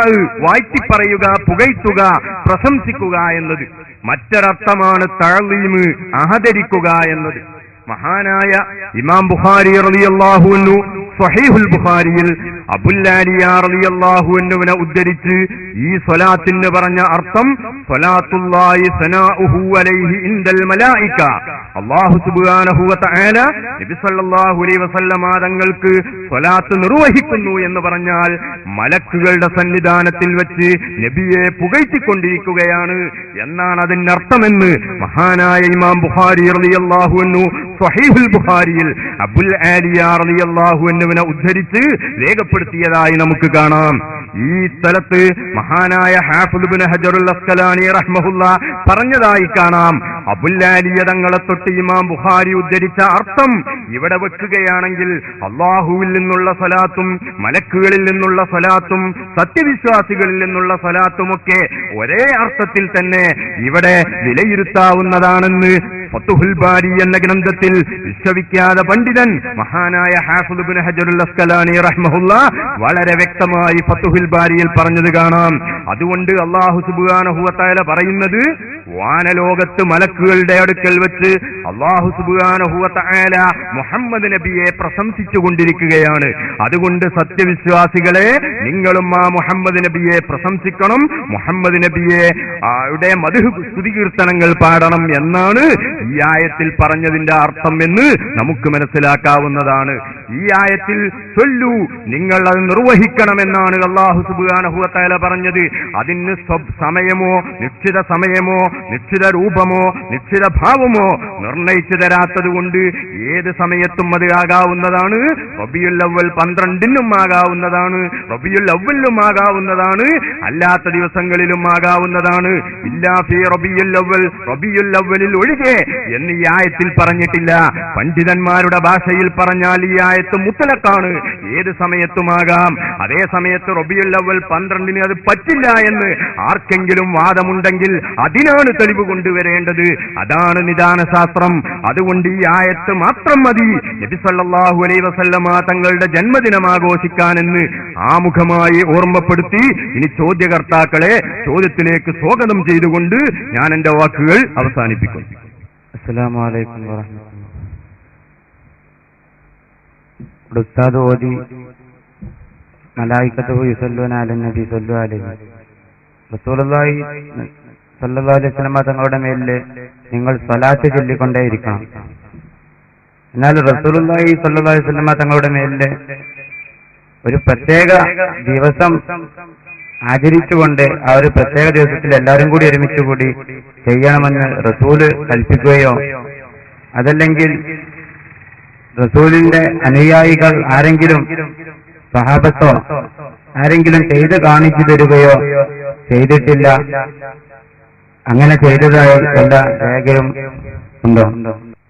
വാഴ്ത്തിപ്പറയുക, പുകഴ്ത്തുക, പ്രശംസിക്കുക എന്നത്. മറ്റൊരർത്ഥമാണ് തഅ്ലീം, ആദരിക്കുക എന്നത്. മഹാനായ ഇമാം ബുഖാരി റളിയല്ലാഹു അൻഹു സ്വഹീഹുൽ ബുഖാരിയിൽ അബുല്ലാലിയ റളിയല്ലാഹു അൻഹുവിനെ ഉദ്ധരിച്ച് ഈ സ്വലാത്തിന് പറഞ്ഞ അർത്ഥം സ്വലാത്തുല്ലാഹി സനാഉഹു അലൈഹി ഇൻദൽ മലായിക, അല്ലാഹു സുബ്ഹാനഹു വ തആല നബി സല്ലല്ലാഹു അലൈഹി വസല്ലമ തങ്ങൾക്ക് സ്വലാത്ത് നിർവഹിക്കുന്നു എന്ന് പറഞ്ഞാൽ മലക്കുകളുടെ സന്നിധാനത്തിൽ വെച്ച് നബിയെ പുകഴ്ത്തിക്കൊണ്ടിരിക്കുകയാണ് എന്നാണ് അതിന്റെ അർത്ഥമെന്ന് മഹാനായ ഇമാം ബുഖാരി റളിയല്ലാഹു അൻഹു സ്വഹീഹുൽ ബുഖാരിയിൽ അബുൽ ആലിയ റളിയല്ലാഹു അൻഹുവിനെ ഉദ്ധരിച്ച് രേഖപ്പെടുത്തിയതായി നമുക്ക് കാണാം. ഈ സ്ഥലത്ത് മഹാനായ ഹാഫിദ് ഇബ്നു ഹജറുൽ അസ്കലാനി റഹ്മഹുല്ലാ പറഞ്ഞതായി കാണാം. അബുൽ ആലിയ തങ്ങളെ തൊട്ട് ഇമാം ബുഖാരി ഉദ്ധരിച്ച അർത്ഥം ഇവിടെ വെക്കുകയാണെങ്കിൽ അല്ലാഹുവിൽ നിന്നുള്ള സ്വലാത്തും മലക്കുകളിൽ നിന്നുള്ള സ്വലാത്തും സത്യവിശ്വാസികളിൽ നിന്നുള്ള സ്വലാത്തുമൊക്കെ ഒരേ അർത്ഥത്തിൽ തന്നെ ഇവിടെ വിലയിരുത്താവുന്നതാണെന്ന് ഫത്ഹുൽ ബാരി എന്ന ഗ്രന്ഥത്തിൽ വിശ്വവിഖ്യാത പണ്ഡിതൻ മഹാനായ ഹാഫിദ് ഇബ്നു ഹജറുൽ അസ്കലാനി റഹ്മഹുല്ലാ വളരെ വ്യക്തമായി ഫത്ഹുൽ ബാരിയിൽ പറഞ്ഞത് കാണാം. അതുകൊണ്ട് അല്ലാഹു സുബ്ഹാനഹു വ തആല പറയുന്നത് വാനലോകത്ത് മലക്കുകളുടെ അടുക്കൽ വെച്ച് അല്ലാഹു സുബ്ഹാനഹു വ തആല മുഹമ്മദ് നബിയെ പ്രശംസിച്ചുകൊണ്ടിരിക്കുകയാണ്. അതുകൊണ്ട് സത്യവിശ്വാസികളെ, നിങ്ങളും ആ മുഹമ്മദ് നബിയെ പ്രശംസിക്കണം, മുഹമ്മദ് നബിയെ യുടെ മദ്ഹ് സ്തുതികീർത്തനങ്ങൾ പാടണം എന്നാണ് ഈ ആയത്തിൽ പറഞ്ഞതിന്റെ അർത്ഥം എന്ന് നമുക്ക് മനസ്സിലാക്കാവുന്നതാണ്. ഈ ആയത്തിൽ ചൊല്ലൂ, നിങ്ങൾ അത് നിർവഹിക്കണമെന്നാണ് അല്ലാഹു സുബ്ഹാനഹു വ തആല പറഞ്ഞത്. അതിന് സമയമോ നിശ്ചിത സമയമോ നിശ്ചിത രൂപമോ നിശ്ചിത ഭാവമോ നിർണയിച്ചു തരാത്തത് കൊണ്ട് ഏത് സമയത്തും അത് ആകാവുന്നതാണ്. റബീഉൽ അവ്വൽ 12-നും ആകാവുന്നതാണ്, റബീഉൽ അവ്വലിലും ആകാവുന്നതാണ്, അല്ലാത്ത ദിവസങ്ങളിലും ആകാവുന്നതാണ്. ഇല്ലാ ഫീ റബീഉൽ അവ്വൽ, റബീഉൽ അവ്വലിൽ ഒഴികെ എന്ന് ഈ ആയത്തിൽ പറഞ്ഞിട്ടില്ല. പണ്ഡിതന്മാരുടെ ഭാഷയിൽ പറഞ്ഞാൽ ഈ ആയത്ത് മുത്തലക്കാണ്, ഏത് സമയത്തുമാകാം. അതേ സമയത്ത് റബീഉൽ അവ്വൽ 12-ന് അത് പറ്റില്ല എന്ന് ആർക്കെങ്കിലും വാദമുണ്ടെങ്കിൽ അതിനാണ് തെളിവ് കൊണ്ടുവരേണ്ടത്. അതാണ് നിദാനശാസ്ത്രം. അതുകൊണ്ട് ഈ ആയത്ത് മാത്രം മതി നബി സല്ലല്ലാഹു അലൈഹി വസല്ലമ തങ്ങളുടെ ജന്മദിനം ആഘോഷിക്കാനെന്ന് ആമുഖമായി ഓർമ്മപ്പെടുത്തി ഇനി ചോദ്യകർത്താക്കളെ ചോദ്യത്തിലേക്ക് സ്വാഗതം ചെയ്തുകൊണ്ട് ഞാൻ എന്റെ വാക്കുകൾ അവസാനിപ്പിക്കും. അസ്സലാമു അലൈക്കും വറഹ്മത്തുള്ളാഹി. ഉസ്താദ് ഓതി മലായികത്തുഹു യുസല്ലൂന അലൻ നബി സല്ലല്ലാഹു അലൈഹി റസൂലുള്ളാഹി സല്ലല്ലാഹു അലൈഹി വസല്ലം തങ്ങളുടെ മേലിൽ നിങ്ങൾ സ്വലാത്ത് ചൊല്ലിക്കൊണ്ടേയിരിക്കണം. എന്നാൽ റസൂലുള്ളാഹി സല്ലല്ലാഹു അലൈഹി വസല്ലം തങ്ങളുടെ മേലിൽ ഒരു പ്രത്യേക ദിവസം ആചരിച്ചുകൊണ്ട് ആ ഒരു പ്രത്യേക ദിവസത്തിൽ എല്ലാവരും കൂടി ഒരുമിച്ച് കൂടി ചെയ്യണമെന്ന് റസൂല് കൽപ്പിക്കുകയോ അതല്ലെങ്കിൽ റസൂലിന്റെ അനുയായികൾ ആരെങ്കിലും സഹാബത്തോ ആരെങ്കിലും ചെയ്ത് കാണിച്ചു തരികയോ ചെയ്തിട്ടില്ല, അങ്ങനെ ചെയ്തതായി എല്ലാ രേഖയും ഉണ്ടോ?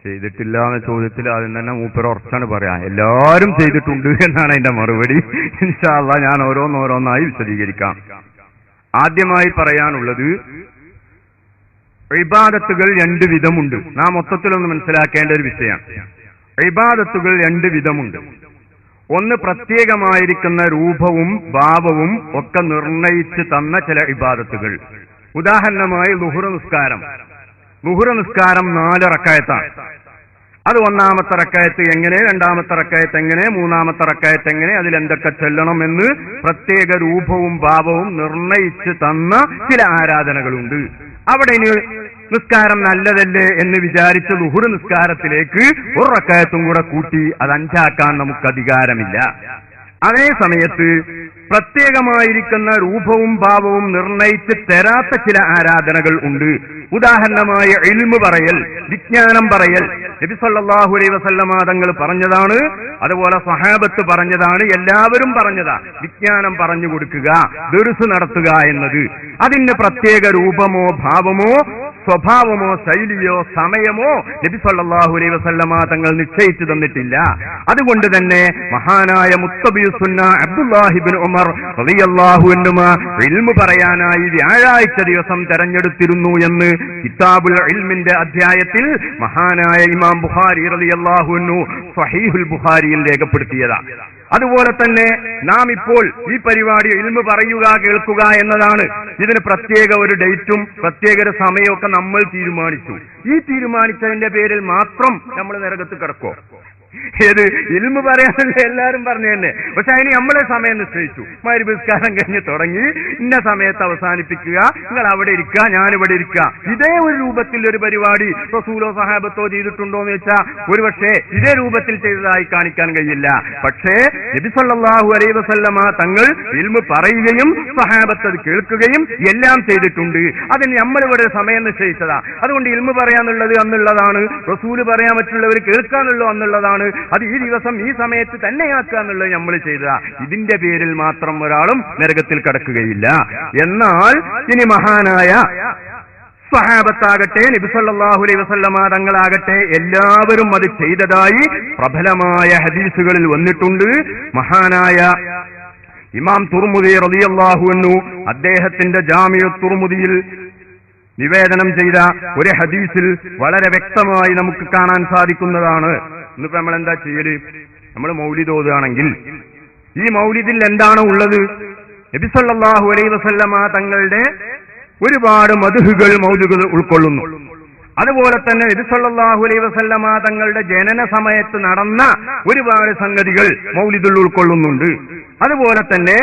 ചെയ്തിട്ടില്ല എന്ന ചോദ്യത്തിൽ ആദ്യം തന്നെ മൂപ്പർ ഉറച്ചാണ് പറയാ, എല്ലാവരും ചെയ്തിട്ടുണ്ട് എന്നാണ് അതിന്റെ മറുപടി. ഇൻഷാ അല്ലാഹ് ഞാൻ ഓരോന്നോരോന്നായി വിശദീകരിക്കാം. ആദ്യമായി പറയാനുള്ളത്, ഇബാദത്തുകൾ 2 വിധമുണ്ട്. നാം മൊത്തത്തിലൊന്ന് മനസ്സിലാക്കേണ്ട ഒരു വിഷയമാണ്. ഇബാദത്തുകൾ 2 വിധമുണ്ട്. ഒന്ന് പ്രത്യേകമായിരിക്കുന്ന രൂപവും ഭാവവും ഒക്കെ നിർണയിച്ച് തന്ന ചില ഇബാദത്തുകൾ. ഉദാഹരണമായി ളുഹ്ർ നിസ്കാരം. ളുഹ്ർ നിസ്കാരം 4 റക്അത്താണ്. അത് ഒന്നാമത്തെ റക്അത്ത് എങ്ങനെ, രണ്ടാമത്തെ റക്അത്ത് എങ്ങനെ, മൂന്നാമത്തെ റക്അത്ത് എങ്ങനെ, അതിലെന്തൊക്കെ ചെല്ലണം എന്ന് പ്രത്യേക രൂപവും ഭാവവും നിർണയിച്ച് തന്ന ചില ആരാധനകളുണ്ട്. അവിടെ ഇനി നിസ്കാരം നല്ലതല്ലേ എന്ന് വിചാരിച്ച് ളുഹ്ർ നിസ്കാരത്തിലേക്ക് ഒരു റക്അത്തും കൂടെ കൂട്ടി അത് 5 ആക്കാൻ നമുക്ക് അധികാരമില്ല. അതേ സമയത്ത് പ്രത്യേകമായിരിക്കുന്ന രൂപവും ഭാവവും നിർണയിച്ച് തരാത്ത ചില ആരാധനകൾ ഉണ്ട്. ഉദാഹരണമായി ഇൽമു പറയൽ, വിജ്ഞാനം പറയൽ. നബി സല്ലല്ലാഹു അലൈഹി വസല്ലമ തങ്ങൾ പറഞ്ഞതാണ്, അതുപോലെ സ്വഹാബത്ത് പറഞ്ഞതാണ്, എല്ലാവരും പറഞ്ഞതാ. വിജ്ഞാനം പറഞ്ഞു കൊടുക്കുക, ദർസ് നടത്തുക എന്നത് അതിന് പ്രത്യേക രൂപമോ ഭാവമോ സ്വഭാവമോ ശൈലിയോ സമയമോ നബി സല്ലല്ലാഹു അലൈഹി വസല്ലമ തങ്ങൾ നിശ്ചയിച്ചു തന്നിട്ടില്ല. അതുകൊണ്ട് തന്നെ മഹാനായ മുത്തബിയുസുന്ന അബ്ദുല്ലാഹി ഇബ്നു ഉമർ റളിയല്ലാഹു അൻഹുമ ഇൽമു പറയാനായി വ്യാഴാഴ്ച ദിവസം തെരഞ്ഞെടുത്തിരുന്നു എന്ന് കിതാബുൽ ഇൽമിന്റെ അധ്യായത്തിൽ മഹാനായ ഇമാം ബുഖാരി റളിയല്ലാഹു അൻഹു സ്വഹീഹുൽ ബുഖാരിയിൽ രേഖപ്പെടുത്തിയതാണ്. അതുപോലെ തന്നെ നാം ഇപ്പോൾ ഈ പരിപാടി ഇൽമു പറയുക, കേൾക്കുക എന്നതാണ്. ഇതിന് പ്രത്യേക ഒരു ഡേറ്റും പ്രത്യേക ഒരു സമയമൊക്കെ നമ്മൾ തീരുമാനിച്ചു. ഈ തീരുമാനിച്ചതിന്റെ പേരിൽ മാത്രം നമ്മൾ നരകത്ത് കിടക്കോ? ഏത് ഇൽമു പറയാനുള്ള എല്ലാവരും പറഞ്ഞു തന്നെ. പക്ഷെ അതിന് നമ്മളെ സമയം നിശ്ചയിച്ചു. മഗ്‌രിബ് നിസ്കാരം കഴിഞ്ഞ് തുടങ്ങി ഇന്ന സമയത്ത് അവസാനിപ്പിക്കുക, നിങ്ങൾ അവിടെ ഇരിക്കുക, ഞാനിവിടെ ഇരിക്കുക. ഇതേ ഒരു രൂപത്തിൽ ഒരു പരിപാടി റസൂലോ സഹാബത്തോ ചെയ്തിട്ടുണ്ടോ എന്ന് വെച്ചാൽ ഒരുപക്ഷെ ഇതേ രൂപത്തിൽ ചെയ്തതായി കാണിക്കാൻ കഴിയില്ല. പക്ഷേ നബി സല്ലല്ലാഹു അലൈഹി വസല്ലമ തങ്ങൾ ഇൽമു പറയുകയും സഹാബത്ത് അത് കേൾക്കുകയും എല്ലാം ചെയ്തിട്ടുണ്ട്. അതിന് നമ്മളിവിടെ സമയം നിശ്ചയിച്ചതാ. അതുകൊണ്ട് ഇൽമു പറയാന്നുള്ളത് അന്നുള്ളതാണ്, റസൂല് പറയാൻ മറ്റുള്ളവർ കേൾക്കാന്നുള്ളൂ അന്നുള്ളതാണ്. അത് ഈ ദിവസം ഈ സമയത്ത് തന്നെയാക്കുക എന്നുള്ളത് നമ്മൾ ചെയ്തതാ. ഇതിന്റെ പേരിൽ മാത്രം ഒരാളും നരകത്തിൽ കടക്കുകയില്ല. എന്നാൽ ഇനി മഹാനായ സ്വഹാബത്താകട്ടെ നബി സല്ലല്ലാഹു അലൈഹി വസല്ലമ തങ്ങളാകട്ടെ എല്ലാവരും അത് ചെയ്തതായി പ്രബലമായ ഹദീസുകളിൽ വന്നിട്ടുണ്ട്. മഹാനായ ഇമാം തുർമുദി റളിയല്ലാഹു അൻഹു അദ്ദേഹത്തിന്റെ ജാമിഉ തുർമുദിയിൽ നിവേദനം ചെയ്ത ഒരു ഹദീസിൽ വളരെ വ്യക്തമായി നമുക്ക് കാണാൻ സാധിക്കുന്നതാണ്. ഇന്നിപ്പോ നമ്മൾ എന്താ ചെയ്യല്? നമ്മൾ മൗലിദ് ഓതുകയാണെങ്കിൽ ഈ മൗലിദിൽ എന്താണ് ഉള്ളത്? നബി സല്ലല്ലാഹു അലൈഹി വസല്ലമ തങ്ങളുടെ ഒരുപാട് മദ്ഹുകൾ മൗലിദുകൾ ഉൾക്കൊള്ളുന്നു. അതുപോലെ തന്നെ നബി സല്ലല്ലാഹു അലൈഹി വസല്ലമ തങ്ങളുടെ ജനന സമയത്ത് നടന്ന ഒരുപാട് സംഗതികൾ മൗലിദിൽ ഉൾക്കൊള്ളുന്നുണ്ട്. അതുപോലെ തന്നെ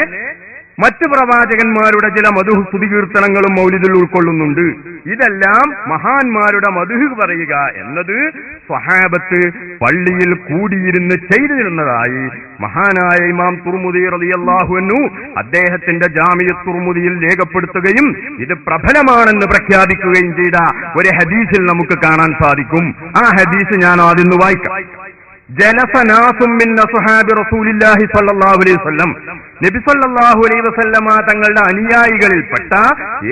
മറ്റു പ്രവാചകന്മാരുടെ ചില മദ്ഹു സ്തുതികീർത്തനങ്ങളും മൗലിദിൽ ഉൾക്കൊള്ളുന്നുണ്ട്. ഇതെല്ലാം മഹാന്മാരുടെ മദ്ഹ് പറയുക എന്നത് സ്വഹാബത്ത് പള്ളിയിൽ കൂടിയിരുന്ന് ചെയ്തിരുന്നതായി മഹാനായ ഇമാം തുർമുദി റളിയല്ലാഹു അൻഹു അദ്ദേഹത്തിന്റെ ജാമിഅ തുർമുദിയിൽ രേഖപ്പെടുത്തുകയും ഇത് പ്രബലമാണെന്ന് പ്രഖ്യാപിക്കുകയും ചെയ്ത ഒരു ഹദീസിൽ നമുക്ക് കാണാൻ സാധിക്കും. ആ ഹദീസ് ഞാൻ ആദ്യം വായിക്കാം. ജലസനാസും മിൻ അസ്ഹാബി റസൂലില്ലാഹി സ്വല്ലല്ലാഹു അലൈഹി വസല്ലം, നബി സ്വല്ലല്ലാഹു അലൈഹി വസല്ലമ തങ്ങളുടെ അനുയായികളിൽപ്പെട്ട